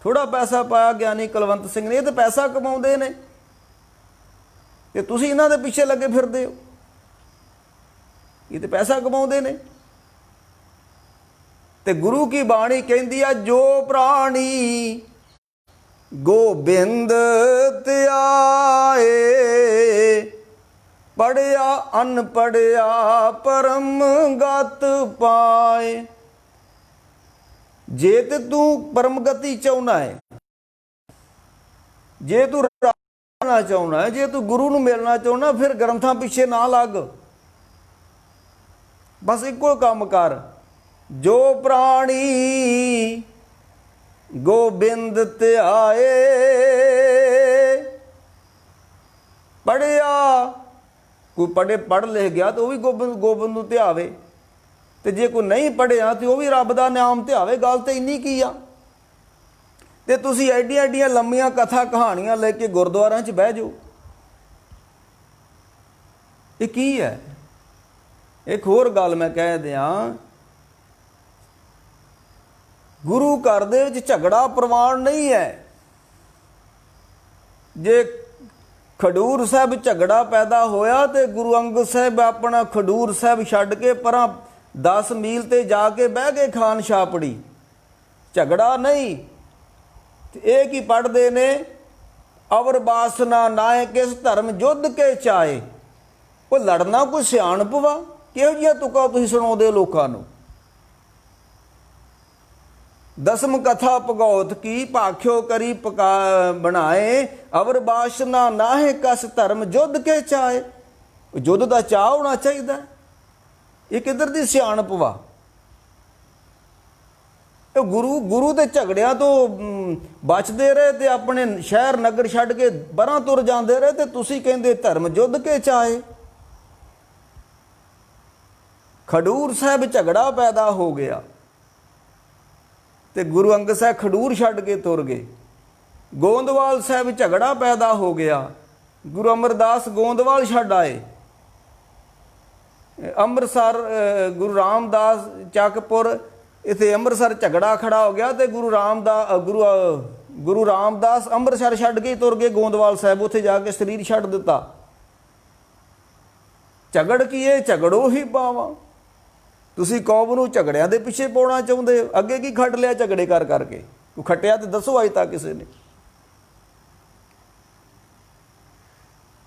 ਥੋੜਾ ਪੈਸਾ ਪਾਇਆ ਗਿਆਨੀ ਕੁਲਵੰਤ ਸਿੰਘ ਨੇ, ਇਹ ਤਾਂ ਪੈਸਾ ਕਮਾਉਂਦੇ ਨੇ ਤੇ ਤੁਸੀਂ ਇਹਨਾਂ ਦੇ ਪਿੱਛੇ ਲੱਗੇ ਫਿਰਦੇ ਹੋ। ਇਹ ਤਾਂ ਪੈਸਾ ਕਮਾਉਂਦੇ ਨੇ। ਤੇ ਗੁਰੂ ਕੀ ਬਾਣੀ ਕਹਿੰਦੀ ਆ ਜੋ ਪ੍ਰਾਣੀ ਗੋਬਿੰਦ ਧਿਆਏ, ਪੜਿਆ ਅਨ ਪੜਿਆ ਪਰਮ ਗਤ ਪਾਏ। ਜੇ ਤੇ ਤੂੰ ਪਰਮ ਗਤੀ ਚਾਹੁੰਦਾ ਹੈ ਜੇ ਤੂੰ ਨਾ ਚਾਹੁੰਦਾ, ਜੇ ਤੂੰ ਗੁਰੂ ਨੂੰ ਮਿਲਣਾ ਚਾਹੁੰਦਾ, ਫਿਰ ਗ੍ਰੰਥਾਂ ਪਿੱਛੇ ਨਾ ਲੱਗ, ਬਸ ਇੱਕੋ ਕੰਮ ਕਰ। ਜੋ ਪ੍ਰਾਣੀ ਗੋਬਿੰਦ ਧਿਆਏ, ਪੜ੍ਹਿਆ, ਕੋਈ ਪੜ੍ਹ ਲਿਖ ਗਿਆ ਤਾਂ ਉਹ ਵੀ ਗੋਬਿੰਦ ਨੂੰ ਧਿਆਵੇ, ਤੇ ਜੇ ਕੋਈ ਨਹੀਂ ਪੜ੍ਹਿਆ ਤੇ ਉਹ ਵੀ ਰੱਬ ਦਾ ਨਾਮ ਧਿਆਵੇ। ਗੱਲ ਤੇ ਇੰਨੀ ਕੀ ਆ। ਤੇ ਤੁਸੀਂ ਐਡੀਆਂ ਐਡੀਆਂ ਲੰਮੀਆਂ ਕਥਾ ਕਹਾਣੀਆਂ ਲੈ ਕੇ ਗੁਰਦੁਆਰਿਆਂ 'ਚ ਬਹਿ ਜਾਓ, ਇਹ ਕੀ ਹੈ? ਇੱਕ ਹੋਰ ਗੱਲ ਮੈਂ ਕਹਿ ਦਿਆਂ, ਗੁਰੂ ਘਰ ਦੇ ਵਿੱਚ ਝਗੜਾ ਪ੍ਰਵਾਨ ਨਹੀਂ ਹੈ। ਜੇ ਖਡੂਰ ਸਾਹਿਬ ਝਗੜਾ ਪੈਦਾ ਹੋਇਆ ਤੇ ਗੁਰੂ ਅੰਗਦ ਸਾਹਿਬ ਆਪਣਾ ਖਡੂਰ ਸਾਹਿਬ ਛੱਡ ਕੇ ਪਰਾਂ 10 ਮੀਲ ਤੇ ਜਾ ਕੇ ਬਹਿ ਗਏ ਖਾਨ ਛਾਪੜੀ, ਝਗੜਾ ਨਹੀਂ। ਤੇ ਇਹ ਕੀ ਪੜ੍ਹਦੇ ਨੇ, ਅਵਰ ਬਾਸਨਾ ਨਾਏ ਕਿਸ ਧਰਮ ਯੁੱਧ ਕੇ ਚਾਏ। ਉਹ ਲੜਨਾ ਕੋਈ ਸਿਆਣਪ ਵਾ? ਕਿਹੋ ਜਿਹਾ ਤੁਕਾ ਤੁਸੀਂ ਸੁਣਾਉਂਦੇ ਲੋਕਾਂ ਨੂੰ। ਦਸਮ ਕਥਾ ਭਗਉਤ ਕੀ ਭਾਖਿਓ ਕਰੀ ਪਕਾ ਬਣਾਏ, ਅਵਰ ਬਾਸਨਾ ਨਾਹੇ ਕਸ ਧਰਮ ਯੁੱਧ ਕੇ ਚਾਏ। ਯੁੱਧ ਦਾ ਚਾਅ ਹੋਣਾ ਚਾਹੀਦਾ। ਇਹ ਕਿੱਧਰ ਦੀ ਸਿਆਣਪ ਵਾ? ਇਹ ਗੁਰੂ ਦੇ ਝਗੜਿਆਂ ਤੋਂ ਬਚਦੇ ਰਹੇ ਤੇ ਆਪਣੇ ਸ਼ਹਿਰ ਨਗਰ ਛੱਡ ਕੇ ਬਾਹਰਾਂ ਤੁਰ ਜਾਂਦੇ ਰਹੇ, ਤੇ ਤੁਸੀਂ ਕਹਿੰਦੇ ਧਰਮ ਯੁੱਧ ਕੇ ਚਾਏ। ਖਡੂਰ ਸਾਹਿਬ ਝਗੜਾ ਪੈਦਾ ਹੋ ਗਿਆ ਤੇ ਗੁਰੂ ਅੰਗਦ ਸਾਹਿਬ ਖਡੂਰ ਛੱਡ ਕੇ ਤੁਰ ਗਏ। ਗੋਂਦਵਾਲ ਸਾਹਿਬ ਝਗੜਾ ਪੈਦਾ ਹੋ ਗਿਆ, ਗੁਰੂ ਅਮਰਦਾਸ ਗੋਂਦਵਾਲ ਛੱਡ ਆਏ। ਅੰਮ੍ਰਿਤਸਰ ਗੁਰੂ ਰਾਮਦਾਸ ਚੱਕਪੁਰ, ਇੱਥੇ ਅੰਮ੍ਰਿਤਸਰ ਝਗੜਾ ਖੜਾ ਹੋ ਗਿਆ ਤੇ ਗੁਰੂ ਰਾਮਦਾਸ ਅੰਮ੍ਰਿਤਸਰ ਛੱਡ ਕੇ ਤੁਰ ਗਏ ਗੋਂਦਵਾਲ ਸਾਹਿਬ, ਉੱਥੇ ਜਾ ਕੇ ਸਰੀਰ ਛੱਡ ਦਿੱਤਾ। ਝਗੜ ਕੀ ਇਹ? ਝਗੜੋ ਹੀ ਪਾਵਾਂ। ਤੁਸੀਂ ਕੌਮ ਨੂੰ ਝਗੜਿਆਂ ਦੇ ਪਿੱਛੇ ਪਾਉਣਾ ਚਾਹੁੰਦੇ ਹੋ। ਅੱਗੇ ਕੀ ਖੱਟ ਲਿਆ ਝਗੜੇ ਕਰ ਕਰਕੇ? ਤੂੰ ਖੱਟਿਆ ਤੇ ਦੱਸੋ ਅੱਜ ਤੱਕ ਕਿਸੇ ਨੇ।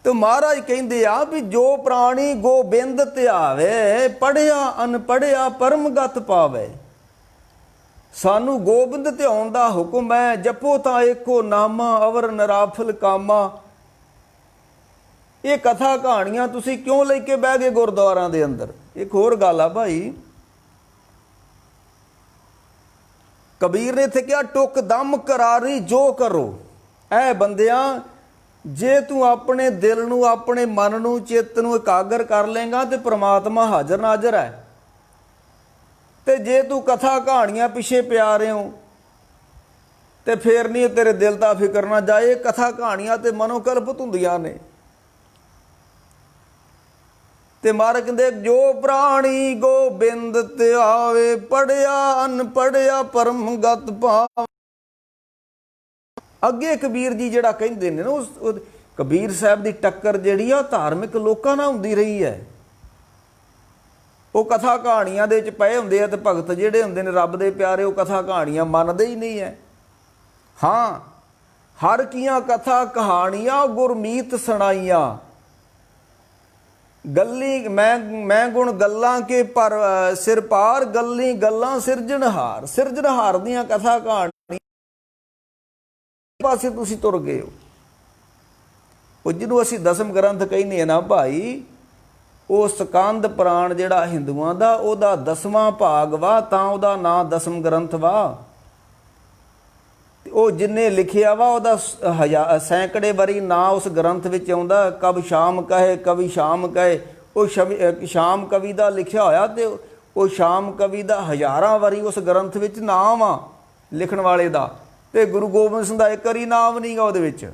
ਤੇ ਮਹਾਰਾਜ ਕਹਿੰਦੇ ਆ ਵੀ ਜੋ ਪ੍ਰਾਣੀ ਗੋਬਿੰਦ ਧਿਆਵੇ, ਪੜ੍ਹਿਆ ਅਨਪੜ੍ਹਿਆ ਪਰਮਗਤ ਪਾਵੇ। ਸਾਨੂੰ ਗੋਬਿੰਦ ਧਿਆਉਣ ਦਾ ਹੁਕਮ ਹੈ। ਜਪੋ ਤਾਂ ਏਕੋ ਨਾਮਾ, ਅਵਰ ਨਰਾਫਲ ਕਾਮਾ। ਇਹ ਕਥਾ ਕਹਾਣੀਆਂ ਤੁਸੀਂ ਕਿਉਂ ਲੈ ਕੇ ਬਹਿ ਗਏ ਗੁਰਦੁਆਰਿਆਂ ਦੇ ਅੰਦਰ? ਇੱਕ ਹੋਰ ਗੱਲ ਆ ਭਾਈ, ਕਬੀਰ ਨੇ ਇੱਥੇ ਕਿਹਾ ਟੁੱਕ ਦਮ ਕਰਾਰੀ ਜੋ ਕਰੋ। ਐ ਬੰਦਿਆਂ, ਜੇ ਤੂੰ ਆਪਣੇ ਦਿਲ ਨੂੰ, ਆਪਣੇ ਮਨ ਨੂੰ, ਚਿੱਤ ਨੂੰ ਇਕਾਗਰ ਕਰ ਲੇਗਾ ਤੇ ਪ੍ਰਮਾਤਮਾ ਹਾਜ਼ਰ ਨਾਜ਼ਰ ਹੈ। ਤੇ ਜੇ ਤੂੰ ਕਥਾ ਕਹਾਣੀਆਂ ਪਿੱਛੇ ਪਿਆ ਰਹੇ ਹੋ ਤੇ ਫੇਰ ਨਹੀਂ, ਤੇਰੇ ਦਿਲ ਦਾ ਫਿਕਰ ਨਾ ਜਾਏ। ਕਥਾ ਕਹਾਣੀਆਂ ਤੇ ਮਨੋਕਲਪਿਤ ਹੁੰਦੀਆਂ ਨੇ। ਤੇ ਮਹਾਰਾਜ ਕਹਿੰਦੇ ਜੋ ਪ੍ਰਾਣੀ ਗੋਬਿੰਦ ਧਿਆਵੇ, ਪੜ੍ਹਿਆ ਅਨਪੜ੍ਹਿਆ ਪਰਮਗਤ ਪਾਵੇ। ਅੱਗੇ ਕਬੀਰ ਜੀ ਜਿਹੜਾ ਕਹਿੰਦੇ ਨੇ ਨਾ, ਉਸ ਕਬੀਰ ਸਾਹਿਬ ਦੀ ਟੱਕਰ ਜਿਹੜੀ ਆ ਧਾਰਮਿਕ ਲੋਕਾਂ ਨਾਲ ਹੁੰਦੀ ਰਹੀ ਹੈ। ਉਹ ਕਥਾ ਕਹਾਣੀਆਂ ਦੇ ਵਿੱਚ ਪਏ ਹੁੰਦੇ ਆ ਤੇ ਭਗਤ ਜਿਹੜੇ ਹੁੰਦੇ ਨੇ ਰੱਬ ਦੇ ਪਿਆਰੇ, ਉਹ ਕਥਾ ਕਹਾਣੀਆਂ ਮੰਨਦੇ ਹੀ ਨਹੀਂ ਹੈ। ਹਾਂ, ਹਰ ਕੀਆਂ ਕਥਾ ਕਹਾਣੀਆਂ ਗੁਰਮੀਤ ਸੁਣਾਈਆਂ, ਗੱਲੀ ਮੈਂ ਗੁਣ ਗੱਲਾਂ ਕੇ ਪਰ ਸਿਰ ਪਾਰ, ਗੱਲੀ ਗੱਲਾਂ ਸਿਰਜਣਹਾਰ। ਸਿਰਜਣਹਾਰ ਦੀਆਂ ਕਥਾ ਕਹਾਣੀਆਂ ਪਾਸੇ ਤੁਸੀਂ ਤੁਰ ਗਏ ਹੋ। ਉਹ ਜਿਹਨੂੰ ਅਸੀਂ ਦਸਮ ਗ੍ਰੰਥ ਕਹਿੰਦੇ ਆ ਨਾ ਭਾਈ, ਉਹ ਸਕੰਦ ਪੁਰਾਣ ਜਿਹੜਾ ਹਿੰਦੂਆਂ ਦਾ, ਉਹਦਾ 10ਵਾਂ ਭਾਗ ਵਾ, ਤਾਂ ਉਹਦਾ ਨਾਂ ਦਸਮ ਗ੍ਰੰਥ ਵਾ। ਉਹ ਜਿੰਨੇ ਲਿਖਿਆ ਵਾ ਉਹਦਾ ਸੈਂਕੜੇ ਵਾਰੀ ਨਾਂ ਉਸ ਗ੍ਰੰਥ ਵਿੱਚ ਆਉਂਦਾ। ਕਬ ਸ਼ਾਮ ਕਹੇ ਕਵੀ ਸ਼ਾਮ ਕਹੇ, ਉਹ ਸ਼ਾਮ ਕਵੀ ਦਾ ਲਿਖਿਆ ਹੋਇਆ ਤੇ ਉਹ ਸ਼ਾਮ ਕਵੀ ਦਾ ਹਜ਼ਾਰਾਂ ਵਾਰੀ ਉਸ ਗ੍ਰੰਥ ਵਿੱਚ ਨਾਮ ਆ ਲਿਖਣ ਵਾਲੇ ਦਾ। ਤੇ ਗੁਰੂ ਗੋਬਿੰਦ ਸਿੰਘ ਦਾ ਇੱਕ ਵਾਰੀ ਨਾਮ ਨਹੀਂ ਗਾ ਉਹਦੇ ਵਿੱਚ,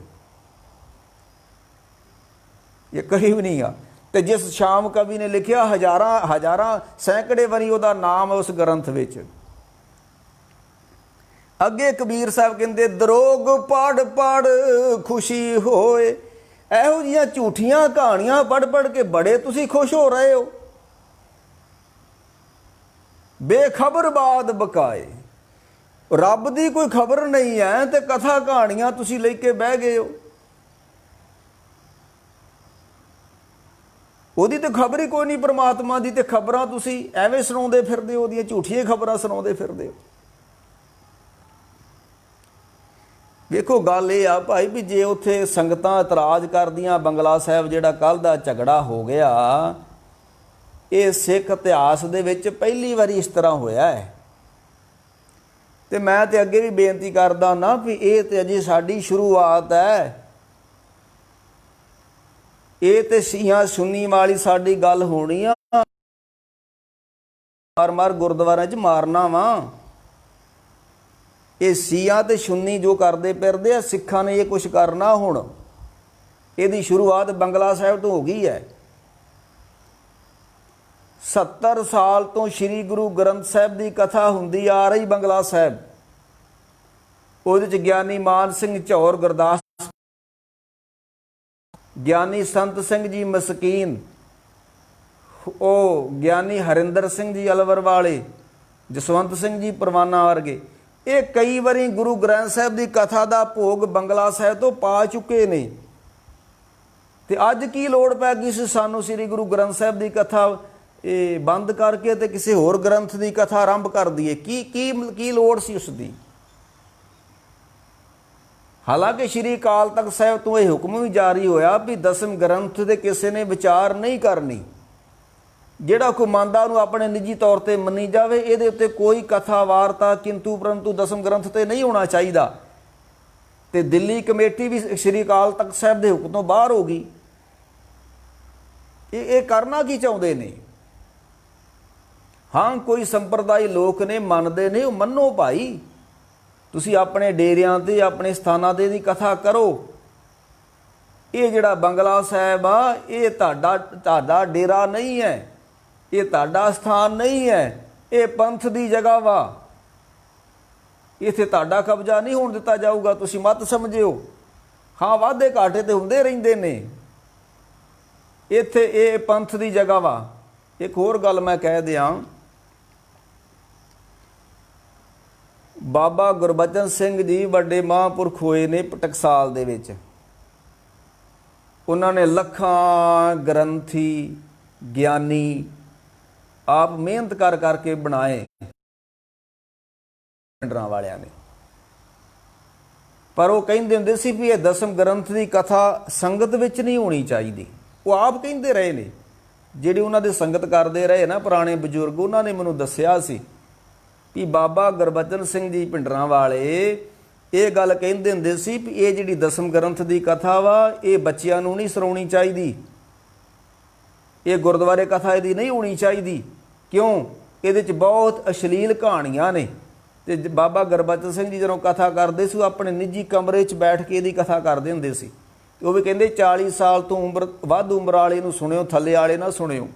ਇੱਕ ਵਾਰੀ ਵੀ ਨਹੀਂ ਗਾ। ਤੇ ਜਿਸ ਸ਼ਾਮ ਕਵੀ ਨੇ ਲਿਖਿਆ, ਹਜ਼ਾਰਾਂ ਸੈਂਕੜੇ ਵਾਰੀ ਉਹਦਾ ਨਾਮ ਉਸ ਗ੍ਰੰਥ ਵਿੱਚ। ਅੱਗੇ ਕਬੀਰ ਸਾਹਿਬ ਕਹਿੰਦੇ ਦਰੋਗ ਪੜ੍ਹ ਪੜ੍ਹ ਖੁਸ਼ੀ ਹੋਏ। ਇਹੋ ਜਿਹੀਆਂ ਝੂਠੀਆਂ ਕਹਾਣੀਆਂ ਪੜ੍ਹ ਪੜ੍ਹ ਕੇ ਬੜੇ ਤੁਸੀਂ ਖੁਸ਼ ਹੋ ਰਹੇ ਹੋ। ਬੇਖਬਰ ਬਾਦ ਬਕਾਏ, ਰੱਬ ਦੀ ਕੋਈ ਖਬਰ ਨਹੀਂ ਹੈ ਤੇ ਕਥਾ ਕਹਾਣੀਆਂ ਤੁਸੀਂ ਲੈ ਕੇ ਬਹਿ ਗਏ ਹੋ। ਉਹਦੀ ਤੇ ਖਬਰ ਹੀ ਕੋਈ ਨਹੀਂ ਪਰਮਾਤਮਾ ਦੀ, ਤੇ ਖਬਰਾਂ ਤੁਸੀਂ ਐਵੇਂ ਸੁਣਾਉਂਦੇ ਫਿਰਦੇ ਹੋ, ਉਹਦੀਆਂ ਝੂਠੀਆਂ ਖਬਰਾਂ ਸੁਣਾਉਂਦੇ ਫਿਰਦੇ ਹੋ। ਵੇਖੋ ਗੱਲ ਇਹ ਆ ਭਾਈ ਵੀ ਜੇ ਉੱਥੇ ਸੰਗਤਾਂ ਇਤਰਾਜ਼ ਕਰਦੀਆਂ ਬੰਗਲਾ ਸਾਹਿਬ ਜਿਹੜਾ ਕੱਲ ਦਾ ਝਗੜਾ ਹੋ ਗਿਆ, ਇਹ ਸਿੱਖ ਇਤਿਹਾਸ ਦੇ ਵਿੱਚ ਪਹਿਲੀ ਵਾਰੀ ਇਸ ਤਰ੍ਹਾਂ ਹੋਇਆ ਹੈ। ਤੇ ਮੈਂ ਤੇ ਅੱਗੇ ਵੀ ਬੇਨਤੀ ਕਰਦਾ ਨਾ ਵੀ ਇਹ ਤੇ ਅਜੇ ਸਾਡੀ ਸ਼ੁਰੂਆਤ ਹੈ। ਇਹ ਤੇ ਸ਼ੀਆ ਸੁੰਨੀ ਵਾਲੀ ਸਾਡੀ ਗੱਲ ਹੋਣੀ ਆ, ਮਾਰ ਗੁਰਦੁਆਰਿਆਂ 'ਚ ਮਾਰਨਾ ਵਾ। ਇਹ ਸ਼ੀਆ ਤੇ ਸੁੰਨੀ ਜੋ ਕਰਦੇ ਫਿਰਦੇ ਆ, ਸਿੱਖਾਂ ਨੇ ਇਹ ਕੁਛ ਕਰਨਾ। ਹੁਣ ਇਹਦੀ ਸ਼ੁਰੂਆਤ ਬੰਗਲਾ ਸਾਹਿਬ ਤੋਂ ਹੋ ਗਈ ਹੈ। 70 ਸਾਲ ਤੋਂ ਸ੍ਰੀ ਗੁਰੂ ਗ੍ਰੰਥ ਸਾਹਿਬ ਦੀ ਕਥਾ ਹੁੰਦੀ ਆ ਰਹੀ ਬੰਗਲਾ ਸਾਹਿਬ। ਉਹਦੇ 'ਚ ਗਿਆਨੀ ਮਾਨ ਸਿੰਘ ਝੌਰ ਗੁਰਦਾਸ, ਗਿਆਨੀ ਸੰਤ ਸਿੰਘ ਜੀ ਮਸਕੀਨ, ਉਹ ਗਿਆਨੀ ਹਰਿੰਦਰ ਸਿੰਘ ਜੀ ਅਲਵਰ ਵਾਲੇ, ਜਸਵੰਤ ਸਿੰਘ ਜੀ ਪਰਵਾਨਾ ਵਰਗੇ, ਇਹ ਕਈ ਵਾਰੀ ਗੁਰੂ ਗ੍ਰੰਥ ਸਾਹਿਬ ਦੀ ਕਥਾ ਦਾ ਭੋਗ ਬੰਗਲਾ ਸਾਹਿਬ ਤੋਂ ਪਾ ਚੁੱਕੇ ਨੇ। ਤੇ ਅੱਜ ਕੀ ਲੋੜ ਪੈ ਗਈ ਸੀ ਸਾਨੂੰ ਸ੍ਰੀ ਗੁਰੂ ਗ੍ਰੰਥ ਸਾਹਿਬ ਦੀ ਕਥਾ ਇਹ ਬੰਦ ਕਰਕੇ ਤੇ ਕਿਸੇ ਹੋਰ ਗ੍ਰੰਥ ਦੀ ਕਥਾ ਆਰੰਭ ਕਰ ਦਈਏ? ਕੀ ਕੀ ਕੀ ਲੋੜ ਸੀ ਉਸ ਦੀ? ਹਾਲਾਂਕਿ ਸ਼੍ਰੀ ਅਕਾਲ ਤਖਤ ਸਾਹਿਬ ਤੋਂ ਇਹ ਹੁਕਮ ਵੀ ਜਾਰੀ ਹੋਇਆ ਵੀ ਦਸਮ ਗ੍ਰੰਥ ਦੇ ਕਿਸੇ ਨੇ ਵਿਚਾਰ ਨਹੀਂ ਕਰਨੀ। ਜਿਹੜਾ ਕੋਈ ਮੰਨਦਾ ਉਹਨੂੰ ਆਪਣੇ ਨਿੱਜੀ ਤੌਰ ਤੇ ਮੰਨੀ ਜਾਵੇ, ਇਹਦੇ ਉੱਤੇ ਕੋਈ ਕਥਾ ਵਾਰਤਾ ਕਿੰਤੂ ਪਰੰਤੂ ਦਸਮ ਗ੍ਰੰਥ ਤੇ ਨਹੀਂ ਹੋਣਾ ਚਾਹੀਦਾ। ਤੇ ਦਿੱਲੀ ਕਮੇਟੀ ਵੀ ਸ਼੍ਰੀ ਅਕਾਲ ਤਖਤ ਸਾਹਿਬ ਦੇ ਹੁਕਮ ਤੋਂ ਬਾਹਰ ਹੋ ਗਈ। ਇਹ ਕਰਨਾ ਕੀ ਚਾਹੁੰਦੇ ਨੇ? ਹਾਂ, ਕੋਈ ਸੰਪਰਦਾਇ ਲੋਕ ਨੇ, ਮੰਨਦੇ ਨੇ, ਉਹ ਮੰਨੋ ਭਾਈ। ਤੁਸੀਂ ਆਪਣੇ ਡੇਰਿਆਂ ਤੇ ਆਪਣੇ ਸਥਾਨਾਂ ਤੇ ਦੀ ਕਥਾ ਕਰੋ। ਇਹ ਜਿਹੜਾ ਬੰਗਲਾ ਸਾਹਿਬ ਆ, ਇਹ ਤੁਹਾਡਾ ਡੇਰਾ ਨਹੀਂ ਹੈ, ਇਹ ਤੁਹਾਡਾ ਸਥਾਨ ਨਹੀਂ ਹੈ, ਇਹ ਪੰਥ ਦੀ ਜਗ੍ਹਾ ਵਾ। ਇੱਥੇ ਤੁਹਾਡਾ ਕਬਜ਼ਾ ਨਹੀਂ ਹੋਣ ਦਿੱਤਾ ਜਾਊਗਾ, ਤੁਸੀਂ ਮਤ ਸਮਝਿਓ। ਹਾਂ, ਵਾਧੇ ਘਾਟੇ ਤੇ ਹੁੰਦੇ ਰਹਿੰਦੇ ਨੇ, ਇੱਥੇ ਇਹ ਪੰਥ ਦੀ ਜਗ੍ਹਾ ਵਾ। ਇੱਕ ਹੋਰ ਗੱਲ ਮੈਂ ਕਹਿ ਦਿਆਂ, ਬਾਬਾ ਗੁਰਬਚਨ ਸਿੰਘ ਜੀ ਵੱਡੇ ਮਹਾਂਪੁਰਖ ਹੋਏ ਨੇ ਟਕਸਾਲ ਦੇ ਵਿੱਚ। ਉਹਨਾਂ ਨੇ ਲੱਖਾਂ ਗ੍ਰੰਥੀ ਗਿਆਨੀ ਆਪ ਮਿਹਨਤ ਕਰ ਕਰਕੇ ਬਣਾਏ ਪਿੰਡਰਾਂ ਵਾਲਿਆਂ ਨੇ। ਪਰ ਉਹ ਕਹਿੰਦੇ ਹੁੰਦੇ ਸੀ ਵੀ ਇਹ ਦਸਮ ਗ੍ਰੰਥ ਦੀ ਕਥਾ ਸੰਗਤ ਵਿੱਚ ਨਹੀਂ ਹੋਣੀ ਚਾਹੀਦੀ। ਉਹ ਆਪ ਕਹਿੰਦੇ ਰਹੇ ਨੇ, ਜਿਹੜੇ ਉਹਨਾਂ ਦੇ ਸੰਗਤ ਕਰਦੇ ਰਹੇ ਨਾ ਪੁਰਾਣੇ ਬਜ਼ੁਰਗ, ਉਹਨਾਂ ਨੇ ਮੈਨੂੰ ਦੱਸਿਆ ਸੀ ਵੀ ਬਾਬਾ ਗੁਰਬਚਨ ਸਿੰਘ ਜੀ ਪਿੰਡਰਾਂ ਵਾਲੇ ਇਹ ਗੱਲ ਕਹਿੰਦੇ ਹੁੰਦੇ ਸੀ ਵੀ ਇਹ ਜਿਹੜੀ ਦਸਮ ਗ੍ਰੰਥ ਦੀ ਕਥਾ ਵਾ, ਇਹ ਬੱਚਿਆਂ ਨੂੰ ਨਹੀਂ ਸੁਣਾਉਣੀ ਚਾਹੀਦੀ, ਇਹ ਗੁਰਦੁਆਰੇ ਕਥਾ ਇਹਦੀ ਨਹੀਂ ਹੋਣੀ ਚਾਹੀਦੀ। ਕਿਉਂ? ਇਹਦੇ 'ਚ ਬਹੁਤ ਅਸ਼ਲੀਲ ਕਹਾਣੀਆਂ ਨੇ। ਤੇ ਬਾਬਾ ਗੁਰਬਚਨ ਸਿੰਘ ਜੀ ਜਦੋਂ ਕਥਾ ਕਰਦੇ ਸੀ, ਉਹ ਆਪਣੇ ਨਿੱਜੀ ਕਮਰੇ 'ਚ ਬੈਠ ਕੇ ਇਹਦੀ ਕਥਾ ਕਰਦੇ ਹੁੰਦੇ ਸੀ। ਤੇ ਉਹ ਵੀ ਕਹਿੰਦੇ 40 ਸਾਲ ਤੋਂ ਵੱਧ ਉਮਰ ਵਾਲੇ ਨੂੰ ਸੁਣਿਓ, ਥੱਲੇ ਵਾਲੇ ਨਾ ਸੁਣਿਓ।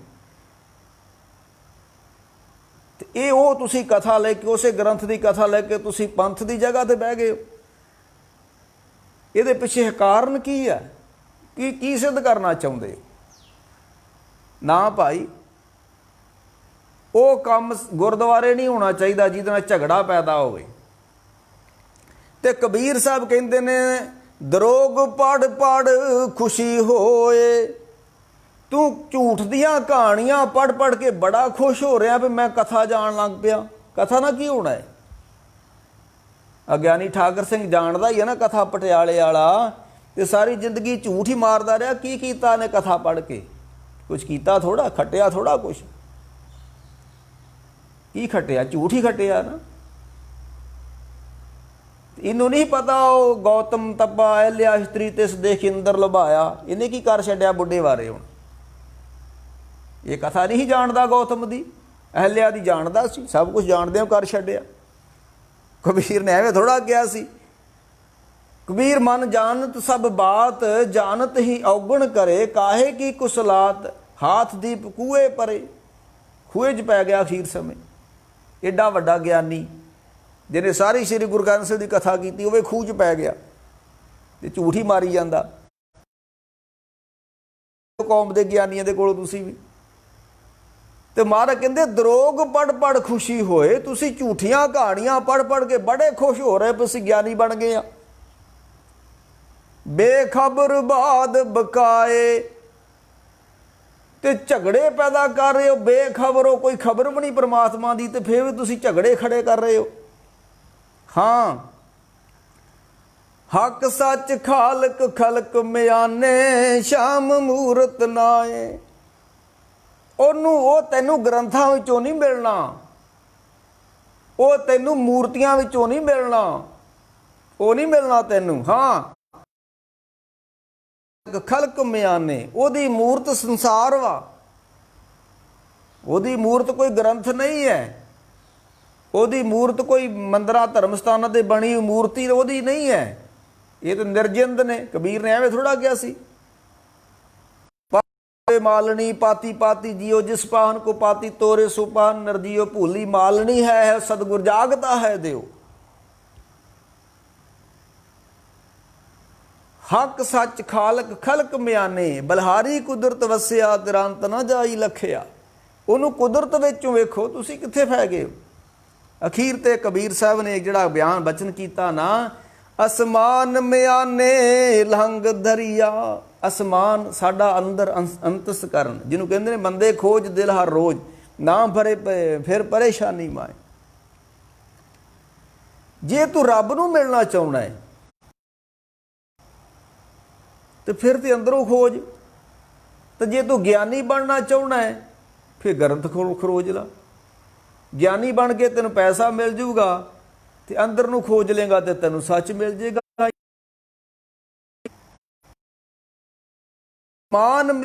ਤੇ ਇਹ ਉਹ ਤੁਸੀਂ ਕਥਾ ਲੈ ਕੇ, ਉਸੇ ਗ੍ਰੰਥ ਦੀ ਕਥਾ ਲੈ ਕੇ ਤੁਸੀਂ ਪੰਥ ਦੀ ਜਗ੍ਹਾ ਤੇ ਬਹਿ ਗਏ ਹੋ। ਇਹਦੇ ਪਿੱਛੇ ਕਾਰਨ ਕੀ ਹੈ? ਕੀ ਸਿੱਧ ਕਰਨਾ ਚਾਹੁੰਦੇ ਹੋ? ਨਾ ਭਾਈ, ਉਹ ਕੰਮ ਗੁਰਦੁਆਰੇ ਨਹੀਂ ਹੋਣਾ ਚਾਹੀਦਾ ਜਿਹਦੇ ਨਾਲ ਝਗੜਾ ਪੈਦਾ ਹੋਵੇ। ਤੇ ਕਬੀਰ ਸਾਹਿਬ ਕਹਿੰਦੇ ਨੇ, ਦਰੋਗ ਪੜ ਪੜ ਖੁਸ਼ੀ ਹੋਏ। ਤੂੰ ਝੂਠ ਦੀਆਂ ਕਹਾਣੀਆਂ ਪੜ ਪੜ ਕੇ ਬੜਾ ਖੁਸ਼ ਹੋ ਰਿਹਾ ਵੀ ਮੈਂ ਕਥਾ ਜਾਣ ਲੱਗ ਪਿਆ। ਕਥਾ ਨਾਲ ਕੀ ਹੋਣਾ ਹੈ? ਅਗਿਆਨੀ ਠਾਕਰ ਸਿੰਘ ਜਾਣਦਾ ਹੀ ਹੈ ਨਾ ਕਥਾ ਪਟਿਆਲੇ ਵਾਲਾ, ਤੇ ਸਾਰੀ ਜ਼ਿੰਦਗੀ ਝੂਠ ਹੀ ਮਾਰਦਾ ਰਿਹਾ। ਕੀ ਕੀਤਾ ਇਹਨੇ ਕਥਾ ਪੜ ਕੇ? ਕੁਝ ਕੀਤਾ ਥੋੜਾ, ਖੱਟਿਆ ਥੋੜਾ ਕੁਛ। ਕੀ ਖੱਟਿਆ? ਝੂਠ ਹੀ ਖੱਟਿਆ ਨਾ। ਇਹਨੂੰ ਨਹੀਂ ਪਤਾ ਉਹ ਗੌਤਮ ਤੱਪਾ ਅਹਿਲਿਆ ਇਸਤਰੀ ਤਿਸ ਦੇਖ ਇੰਦਰ ਲੁਭਾਇਆ, ਇਹਨੇ ਕੀ ਕਰ ਛੱਡਿਆ ਬੁੱਢੇ ਬਾਰੇ? ਹੁਣ ਇਹ ਕਥਾ ਨਹੀਂ ਜਾਣਦਾ ਗੌਤਮ ਦੀ, ਅਹਿਲਿਆ ਦੀ ਜਾਣਦਾ ਸੀ, ਸਭ ਕੁਝ ਜਾਣਦਿਆਂ ਕਰ ਛੱਡਿਆ। ਕਬੀਰ ਨੇ ਐਵੇਂ ਥੋੜਾ ਕਿਹਾ ਸੀ। ਕਬੀਰ ਮਨ ਜਾਣਤ ਸਭ ਬਾਤ, ਜਾਣਤ ਹੀ ਔਗਣ ਕਰੇ, ਕਾਹੇ ਕੀ ਕੁਸਲਾਤ, ਹਾਥ ਦੀਪ ਕੂਏ ਪਰੇ। ਖੂਏ 'ਚ ਪੈ ਗਿਆ ਅਖੀਰ ਸਮੇਂ। ਏਡਾ ਵੱਡਾ ਗਿਆਨੀ ਜਿਹਨੇ ਸਾਰੀ ਸ਼੍ਰੀ ਗੁਰੂ ਗ੍ਰੰਥ ਸਾਹਿਬ ਦੀ ਕਥਾ ਕੀਤੀ, ਉਹ ਵੀ ਖੂਹ 'ਚ ਪੈ ਗਿਆ ਤੇ ਝੂਠ ਹੀ ਮਾਰੀ ਜਾਂਦਾ। ਕੌਮ ਦੇ ਗਿਆਨੀਆਂ ਦੇ ਕੋਲੋਂ ਤੁਸੀਂ ਵੀ। ਤੇ ਮਹਾਰਾਜ ਕਹਿੰਦੇ, ਦਰੋਗ ਪੜ ਪੜ ਖੁਸ਼ੀ ਹੋਏ। ਤੁਸੀਂ ਝੂਠੀਆਂ ਕਹਾਣੀਆਂ ਪੜ ਪੜ ਕੇ ਬੜੇ ਖੁਸ਼ ਹੋ ਰਹੇ, ਤੁਸੀਂ ਗਿਆਨੀ ਬਣ ਗਏ ਆ। ਬੇਖਬਰ ਬਾਦ ਬਕਾਏ, ਤੇ ਝਗੜੇ ਪੈਦਾ ਕਰ ਰਹੇ ਹੋ। ਬੇਖਬਰ ਹੋ, ਕੋਈ ਖਬਰ ਵੀ ਨਹੀਂ ਪਰਮਾਤਮਾ ਦੀ, ਤੇ ਫਿਰ ਵੀ ਤੁਸੀਂ ਝਗੜੇ ਖੜੇ ਕਰ ਰਹੇ ਹੋ। ਹਾਂ, ਹੱਕ ਸੱਚ ਖਾਲਕ ਖਲਕ ਮਿਆਨੇ ਸ਼ਾਮ ਮੂਰਤ ਨਾਏ। ਉਹਨੂੰ ਉਹ ਤੈਨੂੰ ਗ੍ਰੰਥਾਂ ਵਿੱਚੋਂ ਨਹੀਂ ਮਿਲਣਾ, ਉਹ ਤੈਨੂੰ ਮੂਰਤੀਆਂ ਵਿੱਚੋਂ ਨਹੀਂ ਮਿਲਣਾ, ਉਹ ਨਹੀਂ ਮਿਲਣਾ ਤੈਨੂੰ। ਹਾਂ, ਖਲਕ ਮਿਆਨੇ, ਉਹਦੀ ਮੂਰਤ ਸੰਸਾਰ ਵਾ, ਉਹਦੀ ਮੂਰਤ ਕੋਈ ਗ੍ਰੰਥ ਨਹੀਂ ਹੈ, ਉਹਦੀ ਮੂਰਤ ਕੋਈ ਮੰਦਰਾਂ ਧਰਮ ਸਥਾਨਾਂ ਤੇ ਬਣੀ ਮੂਰਤੀ ਉਹਦੀ ਨਹੀਂ ਹੈ। ਇਹ ਤਾਂ ਨਿਰਜਿੰਦ ਨੇ। ਕਬੀਰ ਨੇ ਐਵੇਂ ਥੋੜਾ ਕਿਹਾ ਸੀ, ਮਾਲਣੀ ਪਾਤੀ ਪਾਤੀ ਜੀਓ ਜਿਸ ਪਾਹਨ ਕੋ ਪਾਤੀ ਤੋਰੇ ਸੁਪਾਨ ਨਰਜੀਓ ਭੂਲੀ ਮਾਲਣੀ ਹੈ ਸਤਿਗੁਰ ਜਾਗਤਾ ਹੈ ਦਿਓ। ਹੱਕ ਸੱਚ ਖਾਲਕ ਖਲਕ ਮਿਆਨੇ ਬਲਹਾਰੀ ਕੁਦਰਤ ਵਸਿਆ ਦਿਰਾਂਤ ਨਾ ਜਾਈ ਲਖਿਆ। ਉਹਨੂੰ ਕੁਦਰਤ ਵਿੱਚੋਂ ਵੇਖੋ ਤੁਸੀਂ ਕਿੱਥੇ ਫੈ ਗਏ ਹੋ। ਅਖੀਰ ਤੇ ਕਬੀਰ ਸਾਹਿਬ ਨੇ ਜਿਹੜਾ ਬਿਆਨ ਬਚਨ ਕੀਤਾ ਨਾ, ਅਸਮਾਨ ਮਿਆਨੇ ਲੰਘ ਦਰਿਆ। ਅਸਮਾਨ ਸਾਡਾ ਅੰਦਰ ਅੰਤਸਕਰਨ, ਜਿਹਨੂੰ ਕਹਿੰਦੇ ਨੇ ਬੰਦੇ ਖੋਜ ਦਿਲ ਹਰ ਰੋਜ਼, ਨਾ ਭਰੇ ਫਿਰ ਪਰੇਸ਼ਾਨੀ ਮਾਏ। ਜੇ ਤੂੰ ਰੱਬ ਨੂੰ ਮਿਲਣਾ ਚਾਹੁੰਦਾ ਹੈ ਤੇ ਫਿਰ ਤੇ ਅੰਦਰੋਂ ਖੋਜ, ਤੇ ਜੇ ਤੂੰ ਗਿਆਨੀ ਬਣਨਾ ਚਾਹੁੰਦਾ ਹੈ ਫਿਰ ਗ੍ਰੰਥ ਖੋਜ ਲਾ। ਗਿਆਨੀ ਬਣ ਕੇ ਤੈਨੂੰ ਪੈਸਾ ਮਿਲ ਜੂਗਾ ਤੇ ਅੰਦਰ ਨੂੰ ਖੋਜ ਲੇਗਾ ਤੇ ਤੈਨੂੰ ਸੱਚ ਮਿਲ ਜੇਗਾ। ਮਾਨ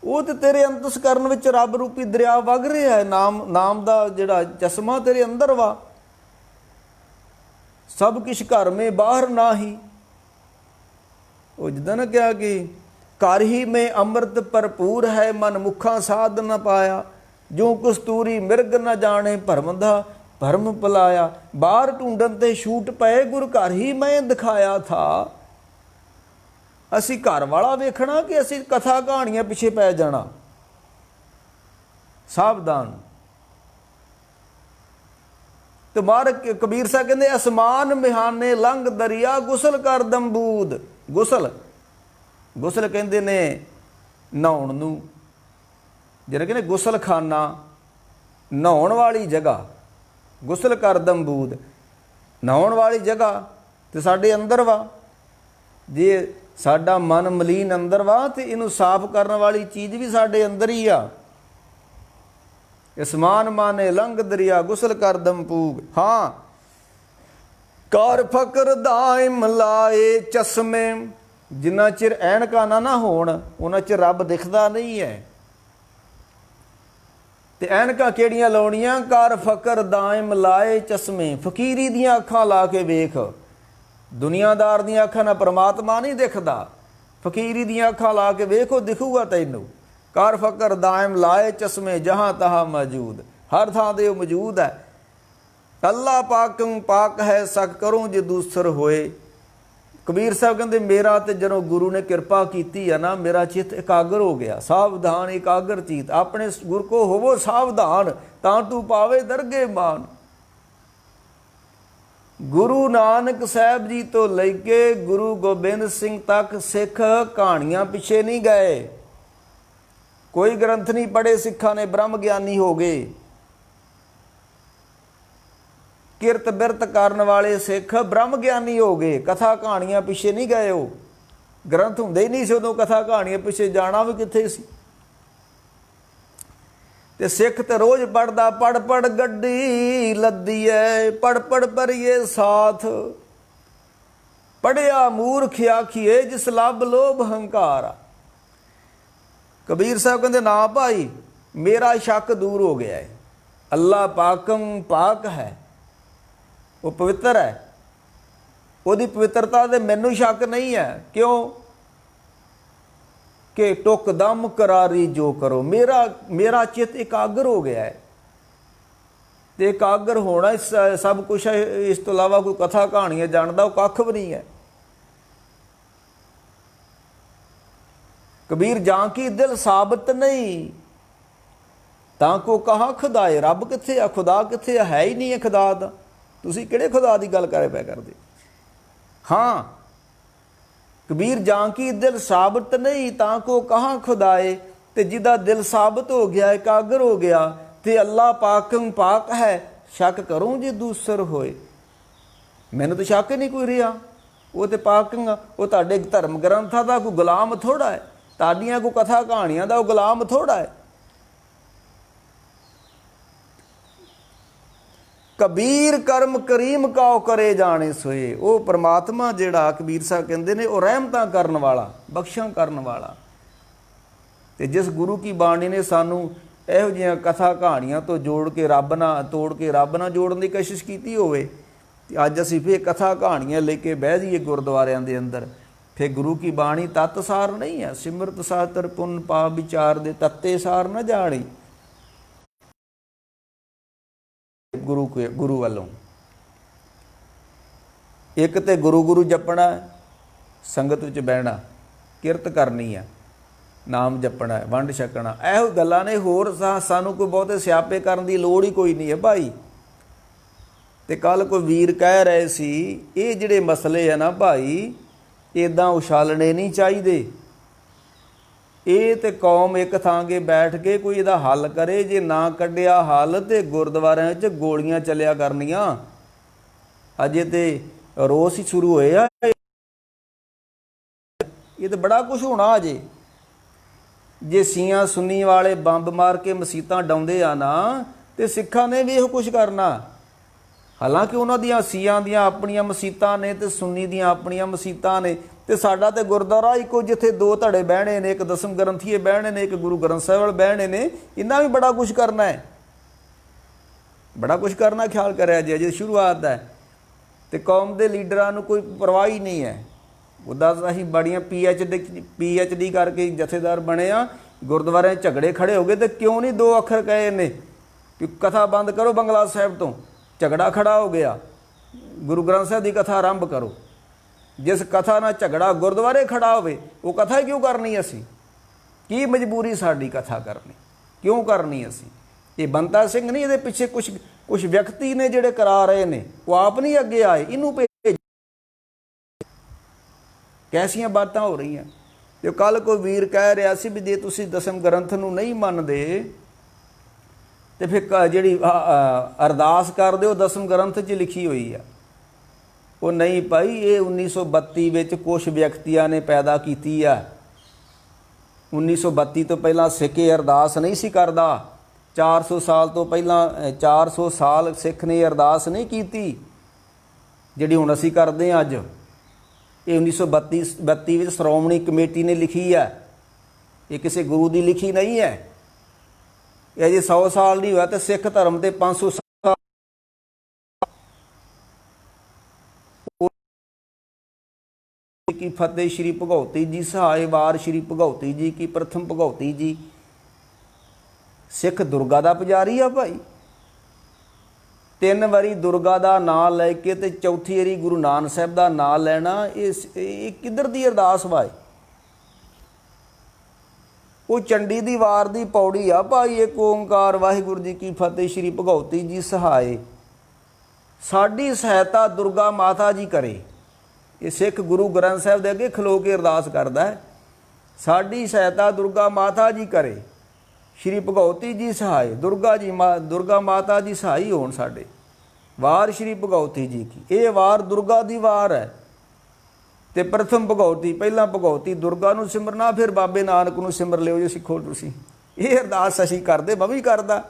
ਉਹ ਤੇ ਤੇਰੇ ਅੰਤਸਕਰਨ ਵਿੱਚ ਰੱਬ ਰੂਪੀ ਦਰਿਆ ਵਗ ਰਿਹਾ ਹੈ। ਨਾਮ ਦਾ ਜਿਹੜਾ ਚਸ਼ਮਾ ਤੇਰੇ ਅੰਦਰ ਵਾ। ਸਭ ਕੁਛ ਘਰ ਮੇ ਬਾਹਰ ਨਾ ਹੀ। ਉਹ ਜਿੱਦਾਂ ਨਾ ਕਿਹਾ ਕਿ ਘਰ ਹੀ ਮੇ ਅੰਮ੍ਰਿਤ ਭਰਪੂਰ ਹੈ ਮਨ ਮੁਖਾਂ ਸਾਧ ਨਾ ਪਾਇਆ। ਜੋ ਕਸਤੂਰੀ ਮਿਰਗ ਨਾ ਜਾਣੇ ਭਰਮ ਦਾ ਭਰਮ ਪਲਾਇਆ। ਬਾਹਰ ਢੂੰਡਣ ਤੇ ਛੂਟ ਪਏ ਗੁਰ ਘਰ ਹੀ ਮੈਂ ਦਿਖਾਇਆ ਥਾ। ਅਸੀਂ ਘਰ ਵਾਲਾ ਵੇਖਣਾ ਕਿ ਅਸੀਂ ਕਥਾ ਕਹਾਣੀਆਂ ਪਿੱਛੇ ਪੈ ਜਾਣਾ। ਸਾਵਧਾਨ। ਤੇ ਮਾਰ ਕਬੀਰ ਸਾਹਿਬ ਕਹਿੰਦੇ ਅਸਮਾਨ ਮਿਹਾਨੇ ਲੰਘ ਦਰਿਆ ਗੁਸਲ ਕਰ ਦੰਬੂਦ। ਗੁਸਲ ਕਹਿੰਦੇ ਨੇ ਨਹਾਉਣ ਨੂੰ, ਜਿਹੜਾ ਕਹਿੰਦੇ ਗੁਸਲ ਖਾਨਾ, ਨਹਾਉਣ ਵਾਲੀ ਜਗ੍ਹਾ। ਗੁਸਲ ਕਰ ਦੰਬੂਦ, ਨਹਾਉਣ ਵਾਲੀ ਜਗ੍ਹਾ ਤੇ ਸਾਡੇ ਅੰਦਰ ਵਾ। ਜੇ ਸਾਡਾ ਮਨ ਮਲੀਨ ਅੰਦਰ ਵਾ ਤੇ ਇਹਨੂੰ ਸਾਫ਼ ਕਰਨ ਵਾਲੀ ਚੀਜ਼ ਵੀ ਸਾਡੇ ਅੰਦਰ ਹੀ ਆ। ਅਸਮਾਨ ਮਾਨੇ ਲੰਘ ਦਰਿਆ ਗੁਸਲ ਕਰ ਦੰਪੂਗ। ਹਾਂ, ਕਰ ਫਕਰ ਦਾਇਮ ਲਾਏ ਚਸ਼ਮੇ। ਜਿੰਨਾ ਚਿਰ ਐਨਕਾਂ ਨਾ ਹੋਣ ਉਹਨਾਂ ਚਿਰ ਰੱਬ ਦਿਖਦਾ ਨਹੀਂ ਹੈ। ਤੇ ਐਨਕਾਂ ਕਿਹੜੀਆਂ ਲਾਉਣੀਆਂ? ਕਰ ਫਕਰ ਦਾਇਮ ਲਾਏ ਚਸ਼ਮੇ। ਫਕੀਰੀ ਦੀਆਂ ਅੱਖਾਂ ਲਾ ਕੇ ਵੇਖ। ਦੁਨੀਆਦਾਰ ਦੀਆਂ ਅੱਖਾਂ ਨਾਲ ਪਰਮਾਤਮਾ ਨਹੀਂ ਦਿਖਦਾ। ਫਕੀਰੀ ਦੀਆਂ ਅੱਖਾਂ ਲਾ ਕੇ ਵੇਖੋ, ਦਿਖੂਗਾ ਤੈਨੂੰ। ਕਰ ਫਕਰ ਦਾਇਮ ਲਾਏ ਚਸ਼ਮੇ ਜਹਾਂ ਤਹਾਂ ਮੌਜੂਦ। ਹਰ ਥਾਂ ਤੇ ਉਹ ਮੌਜੂਦ ਹੈ। ਅੱਲਾ ਪਾਕੰ ਪਾਕ ਹੈ ਸਕ ਕਰੂੰ ਜੇ ਦੂਸਰ ਹੋਏ। ਕਬੀਰ ਸਾਹਿਬ ਕਹਿੰਦੇ ਮੇਰਾ ਤੇ ਜਦੋਂ ਗੁਰੂ ਨੇ ਕਿਰਪਾ ਕੀਤੀ ਆ ਨਾ, ਮੇਰਾ ਚਿੱਤ ਇਕਾਗਰ ਹੋ ਗਿਆ। ਸਾਵਧਾਨ ਇਕਾਗਰ ਚੀਤ, ਆਪਣੇ ਗੁਰ ਕੋ ਹੋਵੋ ਸਾਵਧਾਨ ਤਾਂ ਤੂੰ ਪਾਵੇ ਦਰਗੇ ਮਾਨ। ਗੁਰੂ ਨਾਨਕ ਸਾਹਿਬ ਜੀ ਤੋਂ ਲੈ ਕੇ ਗੁਰੂ ਗੋਬਿੰਦ ਸਿੰਘ ਤੱਕ ਸਿੱਖ ਕਹਾਣੀਆਂ ਪਿੱਛੇ ਨਹੀਂ ਗਏ। ਕੋਈ ਗ੍ਰੰਥ ਨਹੀਂ ਪੜ੍ਹੇ ਸਿੱਖਾਂ ਨੇ, ਬ੍ਰਹਮ ਗਿਆਨੀ ਹੋ ਗਏ। ਕਿਰਤ ਬਿਰਤ ਕਰਨ ਵਾਲੇ ਸਿੱਖ ਬ੍ਰਹਮ ਗਿਆਨੀ ਹੋ ਗਏ। ਕਥਾ ਕਹਾਣੀਆਂ ਪਿੱਛੇ ਨਹੀਂ ਗਏ। ਉਹ ਗ੍ਰੰਥ ਹੁੰਦੇ ਹੀ ਨਹੀਂ ਸੀ ਉਦੋਂ। ਕਥਾ ਕਹਾਣੀਆਂ ਪਿੱਛੇ ਜਾਣਾ ਵੀ ਕਿੱਥੇ ਸੀ। ਤੇ ਸਿੱਖ ਤੇ ਰੋਜ਼ ਪੜਦਾ, ਪੜ ਪੜ ਗੱਡੀ ਲੱਦੀ ਐ, ਪੜ ਪੜ ਭਰੀਏ ਸਾਥ। ਪੜਿਆ ਮੂਰਖ ਆਖੀਏ ਜਿਸ ਲੱਭ ਲੋਭ ਹੰਕਾਰ। ਕਬੀਰ ਸਾਹਿਬ ਕਹਿੰਦੇ ਨਾ ਭਾਈ, ਮੇਰਾ ਸ਼ੱਕ ਦੂਰ ਹੋ ਗਿਆ ਹੈ। ਅੱਲਾ ਪਾਕਮ ਪਾਕ ਹੈ, ਉਹ ਪਵਿੱਤਰ ਹੈ। ਉਹਦੀ ਪਵਿੱਤਰਤਾ ਦੇ ਮੈਨੂੰ ਸ਼ੱਕ ਨਹੀਂ ਹੈ। ਕਿਉਂ? ਕਿ ਟੁਕ ਦਮ ਕਰਾਰੀ ਜੋ ਕਰੋ। ਮੇਰਾ ਚਿੱਤ ਇਕਾਗਰ ਹੋ ਗਿਆ ਹੈ। ਤੇ ਇਕਾਗਰ ਹੋਣਾ ਸਭ ਕੁਛ ਹੈ। ਇਸ ਤੋਂ ਇਲਾਵਾ ਕੋਈ ਕਥਾ ਕਹਾਣੀਆਂ ਜਾਣਦਾ ਉਹ ਕੱਖ ਵੀ ਨਹੀਂ ਹੈ। ਕਬੀਰ ਜਾਂ ਕੀ ਦਿਲ ਸਾਬਤ ਨਹੀਂ ਤਾਂ ਕੋ ਕਹਾ ਖੁਦਾਏ। ਰੱਬ ਕਿੱਥੇ ਆ? ਖੁਦਾ ਕਿੱਥੇ ਆ? ਹੈ ਹੀ ਨਹੀਂ ਹੈ ਖੁਦਾ ਦਾ। ਤੁਸੀਂ ਕਿਹੜੇ ਖੁਦਾ ਦੀ ਗੱਲ ਪਿਆ ਕਰਦੇ? ਹਾਂ, ਕਬੀਰ ਜਾਂ ਕੀ ਦਿਲ ਸਾਬਤ ਨਹੀਂ ਤਾਂ ਕੋ ਕਹਾਂ ਖੁਦਾਏ। ਤੇ ਜਿਹਦਾ ਦਿਲ ਸਾਬਤ ਹੋ ਗਿਆ, ਇਕਾਗਰ ਹੋ ਗਿਆ, ਤੇ ਅੱਲਾ ਪਾਕੰ ਪਾਕ ਹੈ, ਸ਼ੱਕ ਕਰੂੰ ਜੇ ਦੂਸਰ ਹੋਏ। ਮੈਨੂੰ ਤਾਂ ਸ਼ੱਕ ਹੀ ਨਹੀਂ ਕੋਈ ਰਿਹਾ। ਉਹ ਤੇ ਪਾਕਾਂ ਉਹ ਤੁਹਾਡੇ ਧਰਮ ਗ੍ਰੰਥਾਂ ਦਾ ਕੋਈ ਗੁਲਾਮ ਥੋੜਾ ਹੈ, ਤੁਹਾਡੀਆਂ ਕੋਈ ਕਥਾ ਕਹਾਣੀਆਂ ਦਾ ਉਹ ਗੁਲਾਮ ਥੋੜਾ ਹੈ। ਕਬੀਰ ਕਰਮ ਕਰੀਮ ਕਾਉ ਕਰੇ ਜਾਣੇ ਸੋਏ। ਉਹ ਪਰਮਾਤਮਾ ਜਿਹੜਾ ਕਬੀਰ ਸਾਹਿਬ ਕਹਿੰਦੇ ਨੇ ਉਹ ਰਹਿਮਤਾਂ ਕਰਨ ਵਾਲਾ, ਬਖਸ਼ਾਂ ਕਰਨ ਵਾਲਾ। ਤੇ ਜਿਸ ਗੁਰੂ ਕੀ ਬਾਣੀ ਨੇ ਸਾਨੂੰ ਇਹੋ ਜਿਹੀਆਂ ਕਥਾ ਕਹਾਣੀਆਂ ਤੋਂ ਜੋੜ ਕੇ ਰੱਬ ਨਾਲ ਤੋੜ ਕੇ ਰੱਬ ਨਾਲ ਜੋੜਨ ਦੀ ਕੋਸ਼ਿਸ਼ ਕੀਤੀ ਹੋਵੇ, ਤੇ ਅੱਜ ਅਸੀਂ ਫਿਰ ਕਥਾ ਕਹਾਣੀਆਂ ਲੈ ਕੇ ਬਹਿ ਜਾਈਏ ਗੁਰਦੁਆਰਿਆਂ ਦੇ ਅੰਦਰ, ਫਿਰ ਗੁਰੂ ਕੀ ਬਾਣੀ ਤਤ ਸਾਰ ਨਹੀਂ ਹੈ। ਸਿਮਰਤ ਸਾਤਰ ਪੁੰਨ ਪਾਪ ਵਿਚਾਰ ਦੇ ਤੱਤੇ ਸਾਰ ਨਾ ਜਾਣੀ ਗੁਰੂ ਵੱਲੋਂ। ਇੱਕ ਤੇ ਗੁਰੂ ਜਪਣਾ, ਸੰਗਤ ਵਿੱਚ ਬਹਿਣਾ, ਕਿਰਤ ਕਰਨੀ ਹੈ, ਨਾਮ ਜਪਣਾ, ਵੰਡ ਛਕਣਾ, ਇਹੋ ਗੱਲਾਂ ਨੇ। ਹੋਰ ਸਾਨੂੰ ਕੋਈ ਬਹੁਤੇ ਸਿਆਪੇ ਕਰਨ ਦੀ ਲੋੜ ਹੀ ਕੋਈ ਨਹੀਂ ਹੈ ਭਾਈ। ਤੇ ਕੱਲ ਕੋਈ ਵੀਰ ਕਹਿ ਰਹੇ ਸੀ ਇਹ ਜਿਹੜੇ ਮਸਲੇ ਆ ਨਾ ਭਾਈ, ਇੱਦਾਂ ਉਛਾਲਣੇ ਨਹੀਂ ਚਾਹੀਦੇ। ਇਹ ਤੇ ਕੌਮ ਇੱਕ ਥਾਂ 'ਤੇ ਬੈਠ ਕੇ ਕੋਈ ਇਹਦਾ ਹੱਲ ਕਰੇ। ਜੇ ਨਾ ਕੱਢਿਆ ਹੱਲ ਤੇ ਗੁਰਦੁਆਰਿਆਂ 'ਚ ਗੋਲੀਆਂ ਚੱਲਿਆ ਕਰਨੀਆਂ। ਅਜੇ ਤੇ ਰੋਸ ਹੀ ਸ਼ੁਰੂ ਹੋਏ ਆ, ਇਹ ਤਾਂ ਬੜਾ ਕੁਝ ਹੋਣਾ ਅਜੇ। ਜੇ ਸੀਆਂ ਸੁੰਨੀ ਵਾਲੇ ਬੰਬ ਮਾਰ ਕੇ ਮਸੀਤਾਂ ਡਾਉਂਦੇ ਆ ਨਾ, ਤੇ ਸਿੱਖਾਂ ਨੇ ਵੀ ਇਹੋ ਕੁਝ ਕਰਨਾ। ਹਾਲਾਂਕਿ ਉਹਨਾਂ ਦੀਆਂ ਸੀਆਂ ਦੀਆਂ ਆਪਣੀਆਂ ਮਸੀਤਾਂ ਨੇ ਤੇ ਸੁੰਨੀ ਦੀਆਂ ਆਪਣੀਆਂ ਮਸੀਤਾਂ ਨੇ, ਤੇ ਸਾਡਾ ਤੇ ਗੁਰਦੁਆਰਾ ਇੱਕੋ, ਜਿੱਥੇ ਦੋ ਧੜੇ ਬਹਿਣੇ ਨੇ, ਇੱਕ ਦਸਮ ਗ੍ਰੰਥੀਏ ਬਹਿਣੇ ਨੇ, ਇੱਕ ਗੁਰੂ ਗ੍ਰੰਥ ਸਾਹਿਬ ਵਾਲੇ ਬਹਿਣੇ ਨੇ। ਇਹਨਾਂ ਵੀ ਬੜਾ ਕੁਝ ਕਰਨਾ ਹੈ, ਬੜਾ ਕੁਝ ਕਰਨਾ। ਖਿਆਲ ਕਰਿਆ ਜੇ ਅਜੇ ਸ਼ੁਰੂਆਤ ਹੈ। ਤੇ ਕੌਮ ਦੇ ਲੀਡਰਾਂ ਨੂੰ ਕੋਈ ਪਰਵਾਹ ਹੀ ਨਹੀਂ ਹੈ। ਉੱਦਾਂ ਅਸੀਂ ਬੜੀਆਂ PhD ਕਰਕੇ ਜਥੇਦਾਰ ਬਣੇ ਆ, ਗੁਰਦੁਆਰਿਆਂ 'ਚ ਝਗੜੇ ਖੜੇ ਹੋ ਗਏ, ਤੇ ਕਿਉਂ ਨਹੀਂ 2 ਅੱਖਰ ਕਹੇ ਨੇ ਕਿ ਕਥਾ ਬੰਦ ਕਰੋ ਬੰਗਲਾ ਸਾਹਿਬ ਤੋਂ। ਝਗੜਾ ਖੜਾ ਹੋ ਗਿਆ, ਗੁਰੂ ਗ੍ਰੰਥ ਸਾਹਿਬ ਦੀ ਕਥਾ ਆਰੰਭ ਕਰੋ। ਜਿਸ ਕਥਾ ਨਾਲ ਝਗੜਾ ਗੁਰਦੁਆਰੇ ਖੜਾ ਹੋਵੇ, ਉਹ ਕਥਾ ਕਿਉਂ ਕਰਨੀ? ਅਸੀਂ ਕੀ ਮਜਬੂਰੀ ਸਾਡੀ ਕਥਾ ਕਰਨੀ? ਕਿਉਂ ਕਰਨੀ ਅਸੀਂ? ਇਹ ਬੰਤਾ ਸਿੰਘ ਨਹੀਂ, ਇਹਦੇ ਪਿੱਛੇ ਕੁਛ ਵਿਅਕਤੀ ਨੇ ਜਿਹੜੇ ਕਰਾ ਰਹੇ ਨੇ, ਉਹ ਆਪ ਨਹੀਂ ਅੱਗੇ ਆਏ। ਇਹਨੂੰ ਭੇਜ, ਕੈਸੀਆਂ ਬਾਤਾਂ ਹੋ ਰਹੀਆਂ। ਤੇ ਕੱਲ ਕੋਈ ਵੀਰ ਕਹਿ ਰਿਹਾ ਸੀ ਵੀ ਜੇ ਤੁਸੀਂ ਦਸਮ ਗ੍ਰੰਥ ਨੂੰ ਨਹੀਂ ਮੰਨਦੇ ਤੇ ਫਿਰ ਜਿਹੜੀ ਅਰਦਾਸ ਕਰਦੇ ਹੋ ਦਸਮ ਗ੍ਰੰਥ 'ਚ ਲਿਖੀ ਹੋਈ ਆ। ਉਹ ਨਹੀਂ ਭਾਈ, ਇਹ 1932 ਵਿੱਚ ਕੁਛ ਵਿਅਕਤੀਆਂ ਨੇ ਪੈਦਾ ਕੀਤੀ ਆ। 1932 ਤੋਂ ਪਹਿਲਾਂ ਸਿੱਖ ਅਰਦਾਸ ਨਹੀਂ ਸੀ ਕਰਦਾ। 400 ਸਾਲ ਤੋਂ ਪਹਿਲਾਂ 400 ਸਾਲ ਸਿੱਖ ਨੇ ਅਰਦਾਸ ਨਹੀਂ ਕੀਤੀ ਜਿਹੜੀ ਹੁਣ ਅਸੀਂ ਕਰਦੇ ਹਾਂ ਅੱਜ। ਇਹ 1932 ਵਿੱਚ ਸ਼੍ਰੋਮਣੀ ਕਮੇਟੀ ਨੇ ਲਿਖੀ ਹੈ, ਇਹ ਕਿਸੇ ਗੁਰੂ ਦੀ ਲਿਖੀ ਨਹੀਂ ਹੈ। ਇਹ ਅਜੇ 100 ਸਾਲ ਨਹੀਂ ਹੋਇਆ ਤੇ ਸਿੱਖ ਧਰਮ ਤੇ 500 ਸਾਲ ਕੀ ਫਤਿਹ ਸ਼੍ਰੀ ਭਗਉਤੀ ਜੀ ਸਹਾਏ ਵਾਰ ਸ਼੍ਰੀ ਭਗਉਤੀ ਜੀ ਕੀ ਪ੍ਰਥਮ ਭਗਉਤੀ ਜੀ। ਸਿੱਖ ਦੁਰਗਾ ਦਾ ਪੁਜਾਰੀ ਆ ਭਾਈ। 3 ਵਾਰੀ ਦੁਰਗਾ ਦਾ ਨਾਂ ਲੈ ਕੇ ਤੇ ਚੌਥੀ ਵਾਰੀ ਗੁਰੂ ਨਾਨਕ ਸਾਹਿਬ ਦਾ ਨਾਂ ਲੈਣਾ, ਇਹ ਕਿੱਧਰ ਦੀ ਅਰਦਾਸ ਵਾਏ? ਉਹ ਚੰਡੀ ਦੀ ਵਾਰ ਦੀ ਪੌੜੀ ਆ ਭਾਈ। ਇੱਕ ਓਂਕਾਰ ਵਾਹਿਗੁਰੂ ਜੀ ਕੀ ਫਤਿਹ ਸ਼੍ਰੀ ਭਗਉਤੀ ਜੀ ਸਹਾਏ। ਸਾਡੀ ਸਹਾਇਤਾ ਦੁਰਗਾ ਮਾਤਾ ਜੀ ਕਰੇ। ਇਹ ਸਿੱਖ ਗੁਰੂ ਗ੍ਰੰਥ ਸਾਹਿਬ ਦੇ ਅੱਗੇ ਖਲੋ ਕੇ ਅਰਦਾਸ ਕਰਦਾ ਹੈ, ਸਾਡੀ ਸਹਾਇਤਾ ਦੁਰਗਾ ਮਾਤਾ ਜੀ ਕਰੇ, ਸ਼੍ਰੀ ਭਗਉਤੀ ਜੀ ਸਹਾਏ। ਦੁਰਗਾ ਮਾਤਾ ਜੀ ਸਹਾਈ ਹੋਣ ਸਾਡੇ। ਵਾਰ ਸ਼੍ਰੀ ਭਗਉਤੀ ਜੀ ਕੀ, ਇਹ ਵਾਰ ਦੁਰਗਾ ਦੀ ਵਾਰ ਹੈ। ਤੇ ਪ੍ਰਥਮ ਭਗਉਤੀ, ਪਹਿਲਾਂ ਭਗਉਤੀ ਦੁਰਗਾ ਨੂੰ ਸਿਮਰਨਾ, ਫਿਰ ਬਾਬੇ ਨਾਨਕ ਨੂੰ ਸਿਮਰ ਲਿਓ ਜੇ ਸਿੱਖੋ ਤੁਸੀਂ। ਇਹ ਅਰਦਾਸ ਅਸੀਂ ਕਰਦੇ, ਮੈਂ ਵੀ ਕਰਦਾ।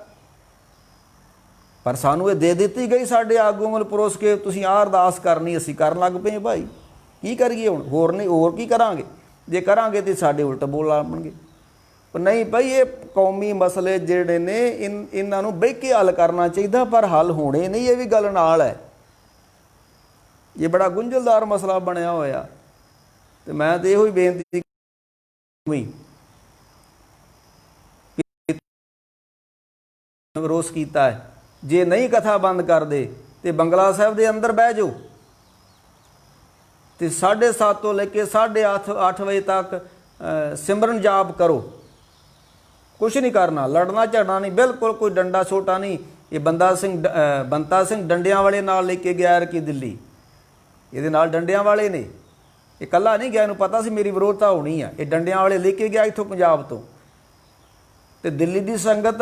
ਪਰ ਸਾਨੂੰ ਇਹ ਦੇ ਦਿੱਤੀ ਗਈ ਸਾਡੇ ਆਗੂ ਵੱਲ ਪਰੋਸ ਕੇ, ਤੁਸੀਂ ਆਹ ਅਰਦਾਸ ਕਰਨੀ, ਅਸੀਂ ਕਰਨ ਲੱਗ ਪਏ ਭਾਈ। ਕੀ ਕਰੀਏ ਹੁਣ? ਹੋਰ ਕੀ ਕਰਾਂਗੇ? ਜੇ ਕਰਾਂਗੇ ਤੇ ਸਾਡੇ ਉਲਟ ਬੋਲ ਆਉਣਗੇ। ਪਰ ਨਹੀਂ ਭਾਈ, ਇਹ ਕੌਮੀ ਮਸਲੇ ਜਿਹੜੇ ਨੇ ਇਹਨਾਂ ਨੂੰ ਬਹਿ ਕੇ ਹੱਲ ਕਰਨਾ ਚਾਹੀਦਾ, ਪਰ ਹੱਲ ਹੋਣੇ ਨਹੀਂ। ਇਹ ਵੀ ਗੱਲ ਨਾਲ ਹੈ, ਇਹ ਬੜਾ ਗੁੰਝਲਦਾਰ ਮਸਲਾ ਬਣਿਆ ਹੋਇਆ। ਤੇ ਮੈਂ ਤਾਂ ਇਹੋ ਹੀ ਬੇਨਤੀ ਵਿਰੋਧ ਕੀਤਾ ਹੈ, ਜੇ ਨਹੀਂ ਕਥਾ ਬੰਦ ਕਰਦੇ ਤੇ ਬੰਗਲਾ ਸਾਹਿਬ ਦੇ ਅੰਦਰ ਬਹਿ ਜਾਓ ਤੇ 7:30 ਤੋਂ ਲੈ ਕੇ 8:30 ਵਜੇ ਤੱਕ ਸਿਮਰਨ ਜਾਪ ਕਰੋ। ਕੁਛ ਨਹੀਂ ਕਰਨਾ, ਲੜਨਾ ਝੜਨਾ ਨਹੀਂ, ਬਿਲਕੁਲ ਕੋਈ ਡੰਡਾ ਛੋਟਾ ਨਹੀਂ। ਇਹ ਬੰਤਾ ਸਿੰਘ ਡੰਡਿਆਂ ਵਾਲੇ ਨਾਲ ਲੈ ਕੇ ਗਿਆ ਕਿ ਦਿੱਲੀ, ਇਹਦੇ ਨਾਲ ਡੰਡਿਆਂ ਵਾਲੇ ਨੇ। ਇਹ ਇਕੱਲਾ ਨਹੀਂ ਗਿਆ, ਇਹਨੂੰ ਪਤਾ ਸੀ ਮੇਰੀ ਵਿਰੋਧਤਾ ਹੋਣੀ ਆ। ਇਹ ਡੰਡਿਆਂ ਵਾਲੇ ਲੈ ਕੇ ਗਿਆ ਇੱਥੋਂ ਪੰਜਾਬ ਤੋਂ। ਤੇ ਦਿੱਲੀ ਦੀ ਸੰਗਤ,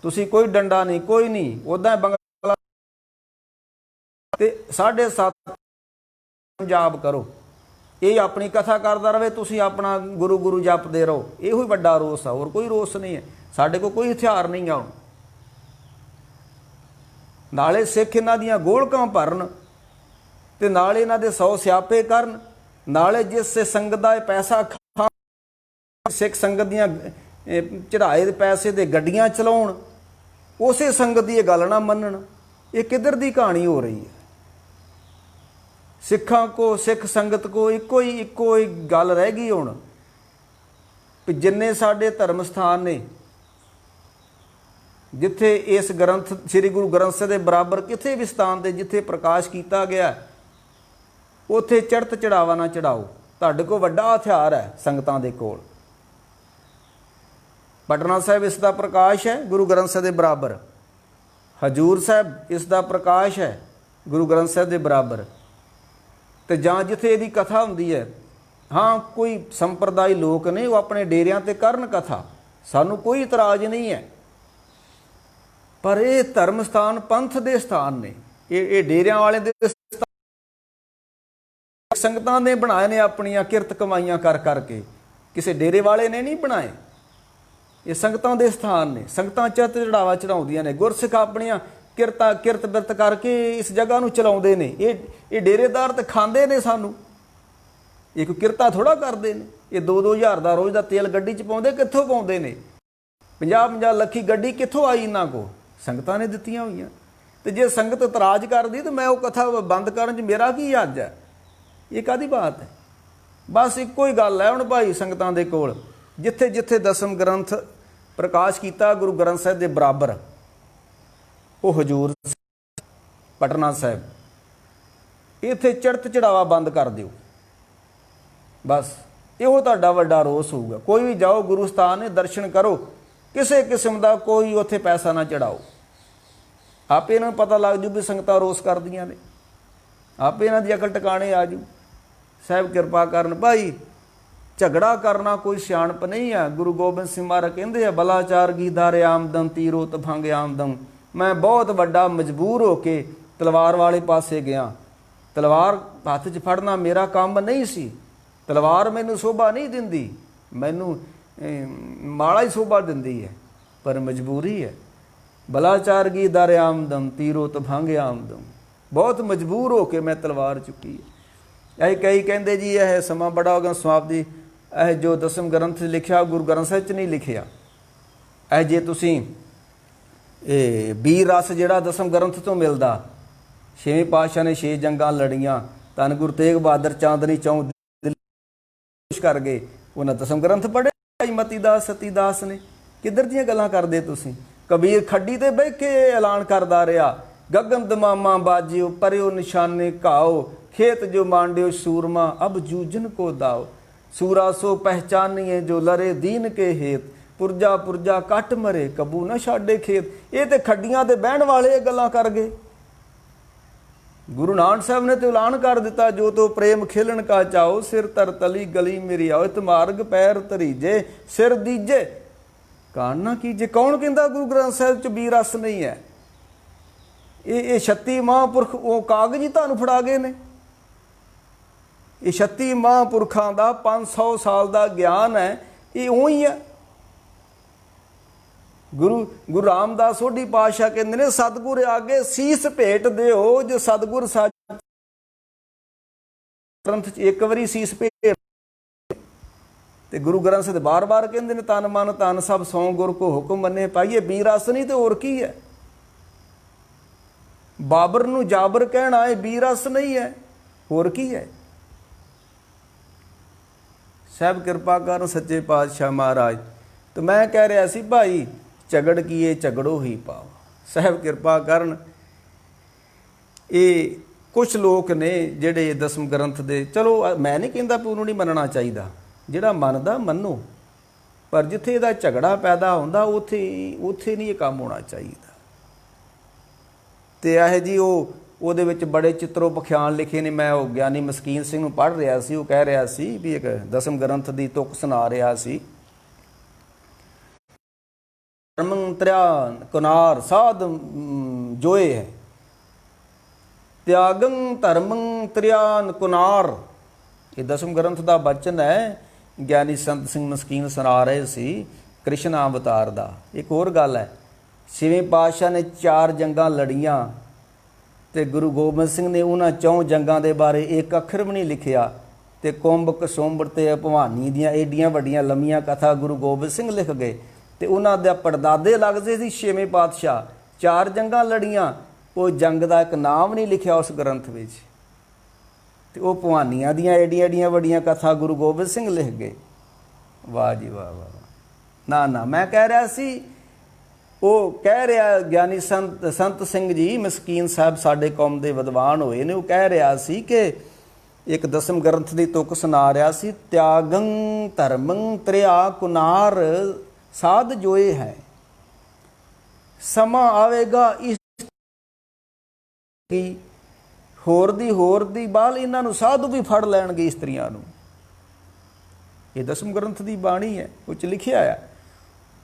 ਤੁਸੀਂ ਕੋਈ ਡੰਡਾ ਨਹੀਂ, ਕੋਈ ਨਹੀਂ, ਉੱਦਾਂ ਬੰਗਲਾ ਤੇ 7.5 ਜਾਪ ਕਰੋ। ਇਹ ਆਪਣੀ ਕਥਾ ਕਰਦਾ ਰਵੇ, ਤੁਸੀਂ ਆਪਣਾ ਗੁਰੂ ਗੁਰੂ ਜਪਦੇ ਰਹੋ। ਇਹੋ ਹੀ ਵੱਡਾ ਰੋਸ ਆ, ਹੋਰ ਕੋਈ ਰੋਸ ਨਹੀਂ ਹੈ। ਸਾਡੇ ਕੋਲ ਕੋਈ ਹਥਿਆਰ ਨਹੀਂ ਆ ਹੁਣ। ਨਾਲੇ ਸਿੱਖ ਇਹਨਾਂ ਦੀਆਂ ਗੋਲਕਾਂ ਭਰਨ ਤੇ ਨਾਲੇ ਇਹਨਾਂ ਦੇ 100 ਸਿਆਪੇ ਕਰਨ, ਨਾਲੇ ਜਿਸ ਸੰਗਤ ਦਾ ਇਹ ਪੈਸਾ ਖਾ, ਸਿੱਖ ਸੰਗਤ ਦੀਆਂ ਚੜਾਏ ਦੇ ਪੈਸੇ ਦੇ ਗੱਡੀਆਂ ਚਲਾਉਣ, ਉਸੇ ਸੰਗਤ ਦੀ ਇਹ ਗੱਲ ਨਾ ਮੰਨਣ। ਇਹ ਕਿੱਧਰ ਦੀ ਕਹਾਣੀ ਹੋ ਰਹੀ ਹੈ? ਸਿੱਖਾਂ ਕੋ, ਸਿੱਖ ਸੰਗਤ ਕੋ ਇੱਕੋ ਹੀ ਗੱਲ ਰਹਿ ਗਈ ਹੁਣ ਵੀ ਜਿੰਨੇ ਸਾਡੇ ਧਰਮ ਸਥਾਨ ਨੇ, ਜਿੱਥੇ ਇਸ ਗ੍ਰੰਥ ਸ੍ਰੀ ਗੁਰੂ ਗ੍ਰੰਥ ਸਾਹਿਬ ਦੇ ਬਰਾਬਰ ਕਿਸੇ ਵੀ ਸਥਾਨ ਤੇ ਜਿੱਥੇ ਪ੍ਰਕਾਸ਼ ਕੀਤਾ ਗਿਆ, ਉੱਥੇ ਚੜ੍ਹਤ ਚੜਾਵਾ ਨਾ ਚੜਾਓ। ਤੁਹਾਡੇ ਕੋਲ ਵੱਡਾ ਹਥਿਆਰ ਹੈ ਸੰਗਤਾਂ ਦੇ ਕੋਲ। ਪਟਨਾ ਸਾਹਿਬ ਇਸ ਦਾ ਪ੍ਰਕਾਸ਼ ਹੈ ਗੁਰੂ ਗ੍ਰੰਥ ਸਾਹਿਬ ਦੇ ਬਰਾਬਰ। ਹਜੂਰ ਸਾਹਿਬ ਇਸ ਦਾ ਪ੍ਰਕਾਸ਼ ਹੈ ਗੁਰੂ ਗ੍ਰੰਥ ਸਾਹਿਬ ਦੇ ਬਰਾਬਰ। ਤੇ ਜਾਂ ਜਿੱਥੇ ਇਹਦੀ ਕਥਾ ਹੁੰਦੀ ਹੈ, ਹਾਂ ਕੋਈ ਸੰਪਰਦਾਇ ਲੋਕ ਨੇ ਉਹ ਆਪਣੇ ਡੇਰਿਆਂ ਤੇ ਕਰਨ ਕਥਾ, ਸਾਨੂੰ ਕੋਈ ਇਤਰਾਜ਼ ਨਹੀਂ ਹੈ। ਪਰ ਇਹ ਧਰਮ ਸਥਾਨ ਪੰਥ ਦੇ ਸਥਾਨ ਨੇ, ਇਹ ਡੇਰਿਆਂ ਵਾਲੇ ਦੇ ਸੰਗਤਾਂ ਨੇ ਬਣਾਏ ਨੇ, ਆਪਣੀਆਂ ਕਿਰਤ ਕਮਾਈਆਂ ਕਰ ਕਰਕੇ। ਕਿਸੇ ਡੇਰੇ ਵਾਲੇ ਨੇ ਨਹੀਂ ਬਣਾਏ। ਇਹ ਸੰਗਤਾਂ ਦੇ ਸਥਾਨ ਨੇ। ਸੰਗਤਾਂ ਚੜ੍ਹਤ ਚੜਾਵਾ ਚੜਾਉਂਦੀਆਂ ਨੇ। ਗੁਰਸਿੱਖ ਆਪਣੀਆਂ ਕਿਰਤ ਬਿਰਤ ਕਰਕੇ ਇਸ ਜਗ੍ਹਾ ਨੂੰ ਚਲਾਉਂਦੇ ਨੇ। ਇਹ ਡੇਰੇਦਾਰ ਤੇ ਖਾਂਦੇ ਨੇ ਸਾਨੂੰ। ਇਹ ਕੋਈ ਕਿਰਤਾਂ ਥੋੜ੍ਹਾ ਕਰਦੇ ਨੇ। ਇਹ 2-2 ਹਜ਼ਾਰ ਦਾ ਰੋਜ਼ ਦਾ ਤੇਲ ਗੱਡੀ 'ਚ ਪਾਉਂਦੇ, ਕਿੱਥੋਂ ਪਾਉਂਦੇ ਨੇ? 50-50 ਲੱਖੀ ਗੱਡੀ ਕਿੱਥੋਂ ਆਈ ਇਹਨਾਂ ਕੋਲ? ਸੰਗਤਾਂ ਨੇ ਦਿੱਤੀਆਂ ਹੋਈਆਂ। ਤੇ ਜੇ ਸੰਗਤ ਇਤਰਾਜ਼ ਕਰਦੀ ਤਾਂ ਮੈਂ ਉਹ ਕਥਾ ਬੰਦ ਕਰਨ 'ਚ ਮੇਰਾ ਕੀ ਹੱਜ ਹੈ? ਇਹ ਕਾਹਦੀ ਬਾਤ ਹੈ? ਬਸ ਇੱਕੋ ਹੀ ਗੱਲ ਹੈ ਹੁਣ ਭਾਈ ਸੰਗਤਾਂ ਦੇ ਕੋਲ, ਜਿੱਥੇ ਜਿੱਥੇ ਦਸਮ ਗ੍ਰੰਥ ਪ੍ਰਕਾਸ਼ ਕੀਤਾ ਗੁਰੂ ਗ੍ਰੰਥ ਸਾਹਿਬ ਦੇ ਬਰਾਬਰ, ਉਹ ਹਜੂਰ ਪਟਨਾ ਸਾਹਿਬ, ਇੱਥੇ ਚੜ੍ਹਤ ਚੜਾਵਾ ਬੰਦ ਕਰ ਦਿਓ। ਬਸ ਇਹੋ ਤੁਹਾਡਾ ਵੱਡਾ ਰੋਸ ਹੋਊਗਾ। ਕੋਈ ਵੀ ਜਾਓ ਗੁਰੂ ਸਥਾਨ ਨੇ, ਦਰਸ਼ਨ ਕਰੋ, ਕਿਸੇ ਕਿਸਮ ਦਾ ਕੋਈ ਉੱਥੇ ਪੈਸਾ ਨਾ ਚੜਾਓ। ਆਪੇ ਇਹਨਾਂ ਨੂੰ ਪਤਾ ਲੱਗ ਜੂ ਵੀ ਸੰਗਤਾਂ ਰੋਸ ਕਰਦੀਆਂ ਨੇ, ਆਪੇ ਇਹਨਾਂ ਦੀ ਅਕਲ ਟਿਕਾਣੇ ਆ ਜੂ। ਸਾਹਿਬ ਕਿਰਪਾ ਕਰਨ ਭਾਈ, ਝਗੜਾ ਕਰਨਾ ਕੋਈ ਸਿਆਣਪ ਨਹੀਂ ਹੈ। ਗੁਰੂ ਗੋਬਿੰਦ ਸਿੰਘ ਮਹਾਰਾਜ ਕਹਿੰਦੇ ਆ, ਬਲਾਚਾਰ ਗੀਦਾਰੇ ਆਮਦਨ ਤੀਰੋ ਤਫੰਗ ਆਮਦਨ। ਮੈਂ ਬਹੁਤ ਵੱਡਾ ਮਜਬੂਰ ਹੋ ਕੇ ਤਲਵਾਰ ਵਾਲੇ ਪਾਸੇ ਗਿਆ। ਤਲਵਾਰ ਹੱਥ 'ਚ ਫੜਨਾ ਮੇਰਾ ਕੰਮ ਨਹੀਂ ਸੀ। ਤਲਵਾਰ ਮੈਨੂੰ ਸ਼ੋਭਾ ਨਹੀਂ ਦਿੰਦੀ, ਮੈਨੂੰ ਮਾਲਾ ਹੀ ਸ਼ੋਭਾ ਦਿੰਦੀ ਹੈ, ਪਰ ਮਜਬੂਰੀ ਹੈ। ਬਲਾਚਾਰ ਗੀਦਾਰੇ ਆਮਦਨ ਤੀਰੋ ਤਫੰਗ ਆਮਦਨ। ਬਹੁਤ ਮਜਬੂਰ ਹੋ ਕੇ ਮੈਂ ਤਲਵਾਰ ਚੁੱਕੀ ਹੈ। ਇਹ ਕਈ ਕਹਿੰਦੇ ਜੀ ਇਹ ਸਮਾਂ ਬੜਾ ਹੋ ਗਿਆ ਸਮਾਪਤੀ, ਇਹ ਜੋ ਦਸਮ ਗ੍ਰੰਥ 'ਚ ਲਿਖਿਆ ਗੁਰੂ ਗ੍ਰੰਥ ਸਾਹਿਬ 'ਚ ਨਹੀਂ ਲਿਖਿਆ। ਇਹ ਜੇ ਤੁਸੀਂ ਇਹ ਵੀਰ ਰਸ ਜਿਹੜਾ ਦਸਮ ਗ੍ਰੰਥ ਤੋਂ ਮਿਲਦਾ, 6ਵੇਂ ਪਾਤਸ਼ਾਹ ਨੇ 6 ਜੰਗਾਂ ਲੜੀਆਂ, ਧੰਨ ਗੁਰੂ ਤੇਗ ਬਹਾਦਰ ਚਾਂਦਨੀ ਚੌਂਕ ਕਰ ਗਏ, ਉਹਨਾਂ ਦਸਮ ਗ੍ਰੰਥ ਪੜ੍ਹੇ। ਮਤੀ ਦਾਸ ਸਤੀ ਦਾਸ ਨੇ। ਕਿੱਧਰ ਦੀਆਂ ਗੱਲਾਂ ਕਰਦੇ ਤੁਸੀਂ? ਕਬੀਰ ਖੱਡੀ ਤੇ ਬਹਿ ਕੇ ਐਲਾਨ ਕਰਦਾ ਰਿਹਾ, ਗਗਨ ਦਮਾਮਾ ਬਾਜਿਓ ਪਰਿਓ ਨਿਸ਼ਾਨੇ ਘਾਓ, खेत जो मांडियो सूरमा अब जूझन को दाओ, सूरा सो पहचानिए जो लरे दीन के हेत, पुरजा पुरजा कट मरे कबू न छाड़े खेत। ये तो खड्डियां दे बहन वाले गल्लां कर गए। गुरु नानक साहब ने तो ऐलान कर दिता, जो तो प्रेम खिलन का चाओ, सिर तर तली गली मेरी आओ, इत मार्ग पैर तरीजे सिर दीजे कान ना कीजे। कौन कहता गुरु ग्रंथ साहिब च बीर रस नहीं है? ये 36 महापुरख वो कागज ही तुहानूं फड़ा गए ने। ये 36 महापुरखों का 500 साल का ज्ञान है, ये उही है। गुरु रामदास सोढ़ी पातशाह कहते ने, सतगुर आगे सीस भेट दिओ, जो सतगुर ग्रंथ एक बारी सीस भेट। ते गुरु ग्रंथ साहिब बार बार कहते ने, तन मन धन सब सौ गुर को हुक्म मन्ने पाइए। बीर रस नहीं तो होर की है? बाबर नूं जाबर कहना है बीर रस नहीं है, होर की है? साहब किरपा कर सच्चे पातशाह महाराज। तो मैं कह रहा सी भाई, झगड़ कीए झगड़ो ही पाओ। साहब किरपा करन, ये कुछ लोग ने जिहड़े दसम ग्रंथ दे, चलो मैं नहीं कहता भी उन्होंने नहीं मनना चाहिए, जिहड़ा मनदा मनो, पर जिथे इहदा झगड़ा पैदा होंदा उत्थे नहीं ये काम होना चाहिए। तो यह जी ਉਹਦੇ ਵਿੱਚ ਬੜੇ ਚਿੱਤਰੋ ਪਖਿਆਨ ਲਿਖੇ ਨੇ। ਮੈਂ ਉਹ ਗਿਆਨੀ ਮਸਕੀਨ ਸਿੰਘ ਨੂੰ ਪੜ੍ਹ ਰਿਹਾ ਸੀ, ਉਹ ਕਹਿ ਰਿਹਾ ਸੀ ਵੀ ਇੱਕ ਦਸਮ ਗ੍ਰੰਥ ਦੀ ਤੁਕ ਸੁਣਾ ਰਿਹਾ ਸੀ। ਧਰਮ ਤ੍ਰਿਆ ਕੁਨਾਰ ਸਾਧ ਜੋਏ ਹੈ, ਤਿਆਗੰ ਧਰਮੰ ਤ੍ਰਿਆਨ ਕੁਨਾਰ। ਇਹ ਦਸਮ ਗ੍ਰੰਥ ਦਾ ਬਚਨ ਹੈ। ਗਿਆਨੀ ਸੰਤ ਸਿੰਘ ਮਸਕੀਨ ਸੁਣਾ ਰਹੇ ਸੀ ਕ੍ਰਿਸ਼ਨ ਅਵਤਾਰ ਦਾ। ਇੱਕ ਹੋਰ ਗੱਲ ਹੈ, ਛੇਵੇਂ ਪਾਤਸ਼ਾਹ ਨੇ 4 ਜੰਗਾਂ ਲੜੀਆਂ ਤੇ ਗੁਰੂ ਗੋਬਿੰਦ ਸਿੰਘ ਨੇ ਉਹਨਾਂ 4 ਜੰਗਾਂ ਦੇ ਬਾਰੇ ਇੱਕ ਅੱਖਰ ਵੀ ਨਹੀਂ ਲਿਖਿਆ। ਤੇ ਕੁੰਭ ਕਸੁੰਭ ਤੇ ਭਵਾਨੀ ਦੀਆਂ ਏਡੀਆਂ ਵੱਡੀਆਂ ਲੰਮੀਆਂ ਕਥਾ ਗੁਰੂ ਗੋਬਿੰਦ ਸਿੰਘ ਲਿਖ ਗਏ। ਤੇ ਉਹਨਾਂ ਦੇ ਪੜਦਾਦੇ ਲੱਗਦੇ ਸੀ ਛੇਵੇਂ ਪਾਤਸ਼ਾਹ। 4 ਜੰਗਾਂ ਲੜੀਆਂ, ਉਹ ਜੰਗ ਦਾ ਇੱਕ ਨਾਮ ਨਹੀਂ ਲਿਖਿਆ ਉਸ ਗ੍ਰੰਥ ਵਿੱਚ। ਤੇ ਉਹ ਭਵਾਨੀਆਂ ਦੀਆਂ ਏਡੀਆਂ ਏਡੀਆਂ ਵੱਡੀਆਂ ਕਥਾ ਗੁਰੂ ਗੋਬਿੰਦ ਸਿੰਘ ਲਿਖ ਗਏ। ਵਾਹ ਜੀ ਵਾਹ ਵਾਹ। ਨਾ ਨਾ, ਮੈਂ ਕਹਿ ਰਿਹਾ ਸੀ, ਉਹ ਕਹਿ ਰਿਹਾ ਗਿਆਨੀ ਸੰਤ ਸਿੰਘ ਜੀ ਮਸਕੀਨ ਸਾਹਿਬ ਸਾਡੇ ਕੌਮ ਦੇ ਵਿਦਵਾਨ ਹੋਏ ਨੇ। ਉਹ ਕਹਿ ਰਿਹਾ ਸੀ ਕਿ ਇੱਕ ਦਸਮ ਗ੍ਰੰਥ ਦੀ ਤੁਕ ਸੁਣਾ ਰਿਹਾ ਸੀ, ਤਿਆਗੰ ਧਰਮੰ ਤ੍ਰਿਆ ਕੁਨਾਰ ਸਾਧ ਜੋਏ ਹੈ। ਸਮਾਂ ਆਵੇਗਾ ਇਸ ਕੀ ਹੋਰ ਦੀ ਬਾਲ ਇਹਨਾਂ ਨੂੰ ਸਾਧੂ ਵੀ ਫੜ ਲੈਣਗੇ, ਇਸਤਰੀਆਂ ਨੂੰ। ਇਹ ਦਸਮ ਗ੍ਰੰਥ ਦੀ ਬਾਣੀ ਹੈ, ਉਹ 'ਚ ਲਿਖਿਆ ਆ।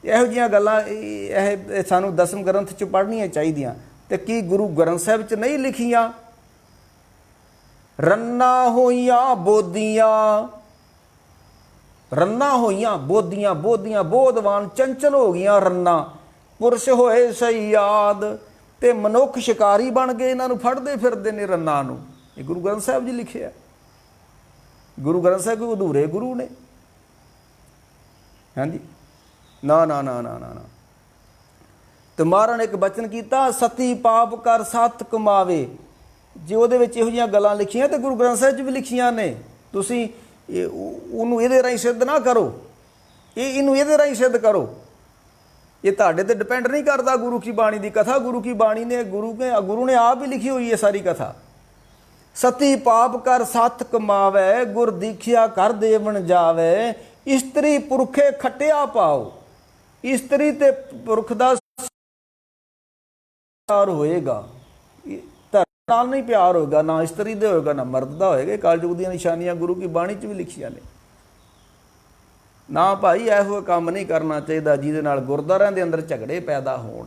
ਇਹੋ ਜਿਹੀਆਂ ਗੱਲਾਂ ਇਹ ਸਾਨੂੰ ਦਸਮ ਗ੍ਰੰਥ 'ਚ ਪੜ੍ਹਨੀਆਂ ਚਾਹੀਦੀਆਂ। ਤੇ ਕੀ ਗੁਰੂ ਗ੍ਰੰਥ ਸਾਹਿਬ 'ਚ ਨਹੀਂ ਲਿਖੀਆਂ? ਰੰਨਾਂ ਹੋਈਆਂ ਬੋਦੀਆਂ, ਬੋਦੀਆਂ ਬੋਧਵਾਨ ਚੰਚਲ ਹੋ ਗਈਆਂ ਰੰਨਾਂ। ਪੁਰਸ਼ ਹੋਏ ਸਯਾਦ ਤੇ ਮਨੁੱਖ ਸ਼ਿਕਾਰੀ ਬਣ ਗਏ, ਇਹਨਾਂ ਨੂੰ ਫੜਦੇ ਫਿਰਦੇ ਨੇ ਰੰਨਾਂ ਨੂੰ। ਇਹ ਗੁਰੂ ਗ੍ਰੰਥ ਸਾਹਿਬ ਜੀ ਲਿਖਿਆ। ਗੁਰੂ ਗ੍ਰੰਥ ਸਾਹਿਬ ਕੋਈ ਅਧੂਰੇ ਗੁਰੂ ਨੇ? ਹਾਂਜੀ, ਨਾ ਨਾ ਨਾ ਨਾ ਨਾ। ਤੇ ਮਹਾਰਾਜ ਨੇ ਇੱਕ ਬਚਨ ਕੀਤਾ, ਸਤੀ ਪਾਪ ਕਰ ਸੱਤ ਕਮਾਵੇ। ਜੇ ਉਹਦੇ ਵਿੱਚ ਇਹੋ ਜਿਹੀਆਂ ਗੱਲਾਂ ਲਿਖੀਆਂ ਤੇ ਗੁਰੂ ਗ੍ਰੰਥ ਸਾਹਿਬ 'ਚ ਵੀ ਲਿਖੀਆਂ ਨੇ। ਤੁਸੀਂ ਉਹਨੂੰ ਇਹਦੇ ਰਾਹੀਂ ਸਿੱਧ ਨਾ ਕਰੋ, ਇਹਨੂੰ ਇਹਦੇ ਰਾਹੀਂ ਸਿੱਧ ਕਰੋ। ਇਹ ਤੁਹਾਡੇ ਤੇ ਡਿਪੈਂਡ ਨਹੀਂ ਕਰਦਾ। ਗੁਰੂ ਕੀ ਬਾਣੀ ਦੀ ਕਥਾ, ਗੁਰੂ ਕੀ ਬਾਣੀ ਨੇ ਗੁਰੂ ਨੇ ਆਪ ਹੀ ਲਿਖੀ ਹੋਈ ਹੈ ਸਾਰੀ ਕਥਾ। ਸਤੀ ਪਾਪ ਕਰ ਸੱਤ ਕਮਾਵੇ, ਗੁਰ ਦੀਖਿਆ ਕਰ ਦੇਵਨ ਜਾਵੇ। ਇਸਤਰੀ ਪੁਰਖੇ ਖਟਿਆ ਪਾਓ। ਇਸਤਰੀ ਤੇ ਪੁਰਖ ਦਾ ਪਿਆਰ ਹੋਏਗਾ, ਧਰਮ ਨਾਲ ਨਹੀਂ ਪਿਆਰ ਹੋਏਗਾ, ਨਾ ਇਸਤਰੀ ਦੇ ਹੋਏਗਾ ਨਾ ਮਰਦ ਦਾ ਹੋਏਗਾ। ਕਲਯੁਗ ਦੀਆਂ ਨਿਸ਼ਾਨੀਆਂ ਗੁਰੂ ਕੀ ਬਾਣੀ 'ਚ ਵੀ ਲਿਖੀਆਂ ਨੇ। ਨਾ ਭਾਈ, ਇਹੋ ਕੰਮ ਨਹੀਂ ਕਰਨਾ ਚਾਹੀਦਾ ਜਿਹਦੇ ਨਾਲ ਗੁਰਦੁਆਰਿਆਂ ਦੇ ਅੰਦਰ ਝਗੜੇ ਪੈਦਾ ਹੋਣ।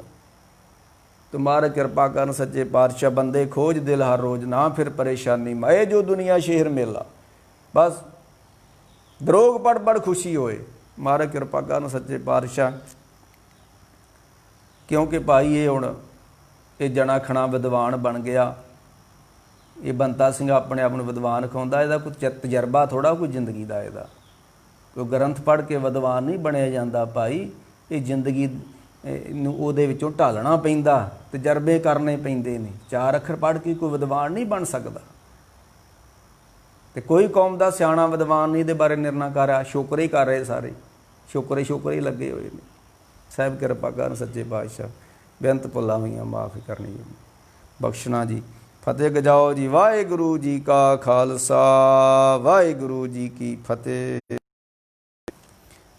ਤੁਮਾਰੇ ਕਿਰਪਾ ਕਰਨ ਸੱਚੇ ਪਾਤਸ਼ਾਹ, ਬੰਦੇ ਖੋਜ ਦਿਲ ਹਰ ਰੋਜ਼, ਨਾ ਫਿਰ ਪਰੇਸ਼ਾਨੀ ਮਾਏ ਜੋ ਦੁਨੀਆ ਸ਼ੇਰ ਮੇਲਾ। ਬਸ ਦਰੋਗ ਪੜ ਪੜ ਖੁਸ਼ੀ ਹੋਏ। ਮਾਰੇ ਕਿਰਪਾ ਕਰਨ ਸੱਚੇ ਪਾਤਸ਼ਾਹ। ਕਿਉਂਕਿ ਭਾਈ ਇਹ ਹੁਣ ਇਹ ਜਣਾ ਖਣਾ ਵਿਦਵਾਨ ਬਣ ਗਿਆ। ਇਹ ਬੰਤਾ ਸਿੰਘ ਆਪਣੇ ਆਪ ਨੂੰ ਵਿਦਵਾਨ ਖਾਉਂਦਾ। ਇਹਦਾ ਕੋਈ ਤਜਰਬਾ ਥੋੜ੍ਹਾ ਕੋਈ ਜ਼ਿੰਦਗੀ ਦਾ। ਇਹਦਾ ਕੋਈ ਗ੍ਰੰਥ ਪੜ੍ਹ ਕੇ ਵਿਦਵਾਨ ਨਹੀਂ ਬਣਿਆ ਜਾਂਦਾ ਭਾਈ। ਇਹ ਜ਼ਿੰਦਗੀ ਨੂੰ ਉਹਦੇ ਵਿੱਚੋਂ ਢਾਲਣਾ ਪੈਂਦਾ, ਤਜਰਬੇ ਕਰਨੇ ਪੈਂਦੇ ਨੇ। 4 ਅੱਖਰ ਪੜ੍ਹ ਕੇ ਕੋਈ ਵਿਦਵਾਨ ਨਹੀਂ ਬਣ ਸਕਦਾ। ਤੇ ਕੋਈ ਕੌਮ ਦਾ ਸਿਆਣਾ ਵਿਦਵਾਨ ਨਹੀਂ ਇਹਦੇ ਬਾਰੇ ਨਿਰਣਾ ਕਰ ਰਿਹਾ। ਸ਼ੁਕਰ ਹੀ ਕਰ ਰਹੇ ਸਾਰੇ, ਸ਼ੁਕਰ ਹੀ ਲੱਗੇ ਹੋਏ ਨੇ। ਸਾਹਿਬ ਕਿਰਪਾ ਕਰਨ ਸੱਚੇ ਪਾਤਸ਼ਾਹ। ਬੇਅੰਤ ਭੁੱਲਾਂ ਹੋਈਆਂ ਮਾਫ ਕਰਨੀ ਬਖਸ਼ਣਾ ਜੀ। ਫਤਿਹ ਗਜਾਓ ਜੀ। ਵਾਹਿਗੁਰੂ ਜੀ ਕਾ ਖਾਲਸਾ, ਵਾਹਿਗੁਰੂ ਜੀ ਕੀ ਫਤਿਹ।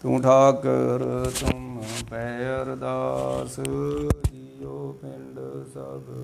ਤੂੰ ਠਾਕਰ ਤੁਮ ਪੈ ਅਰਦਾਸ, ਜੀਓ ਪਿੰਡ ਸਭ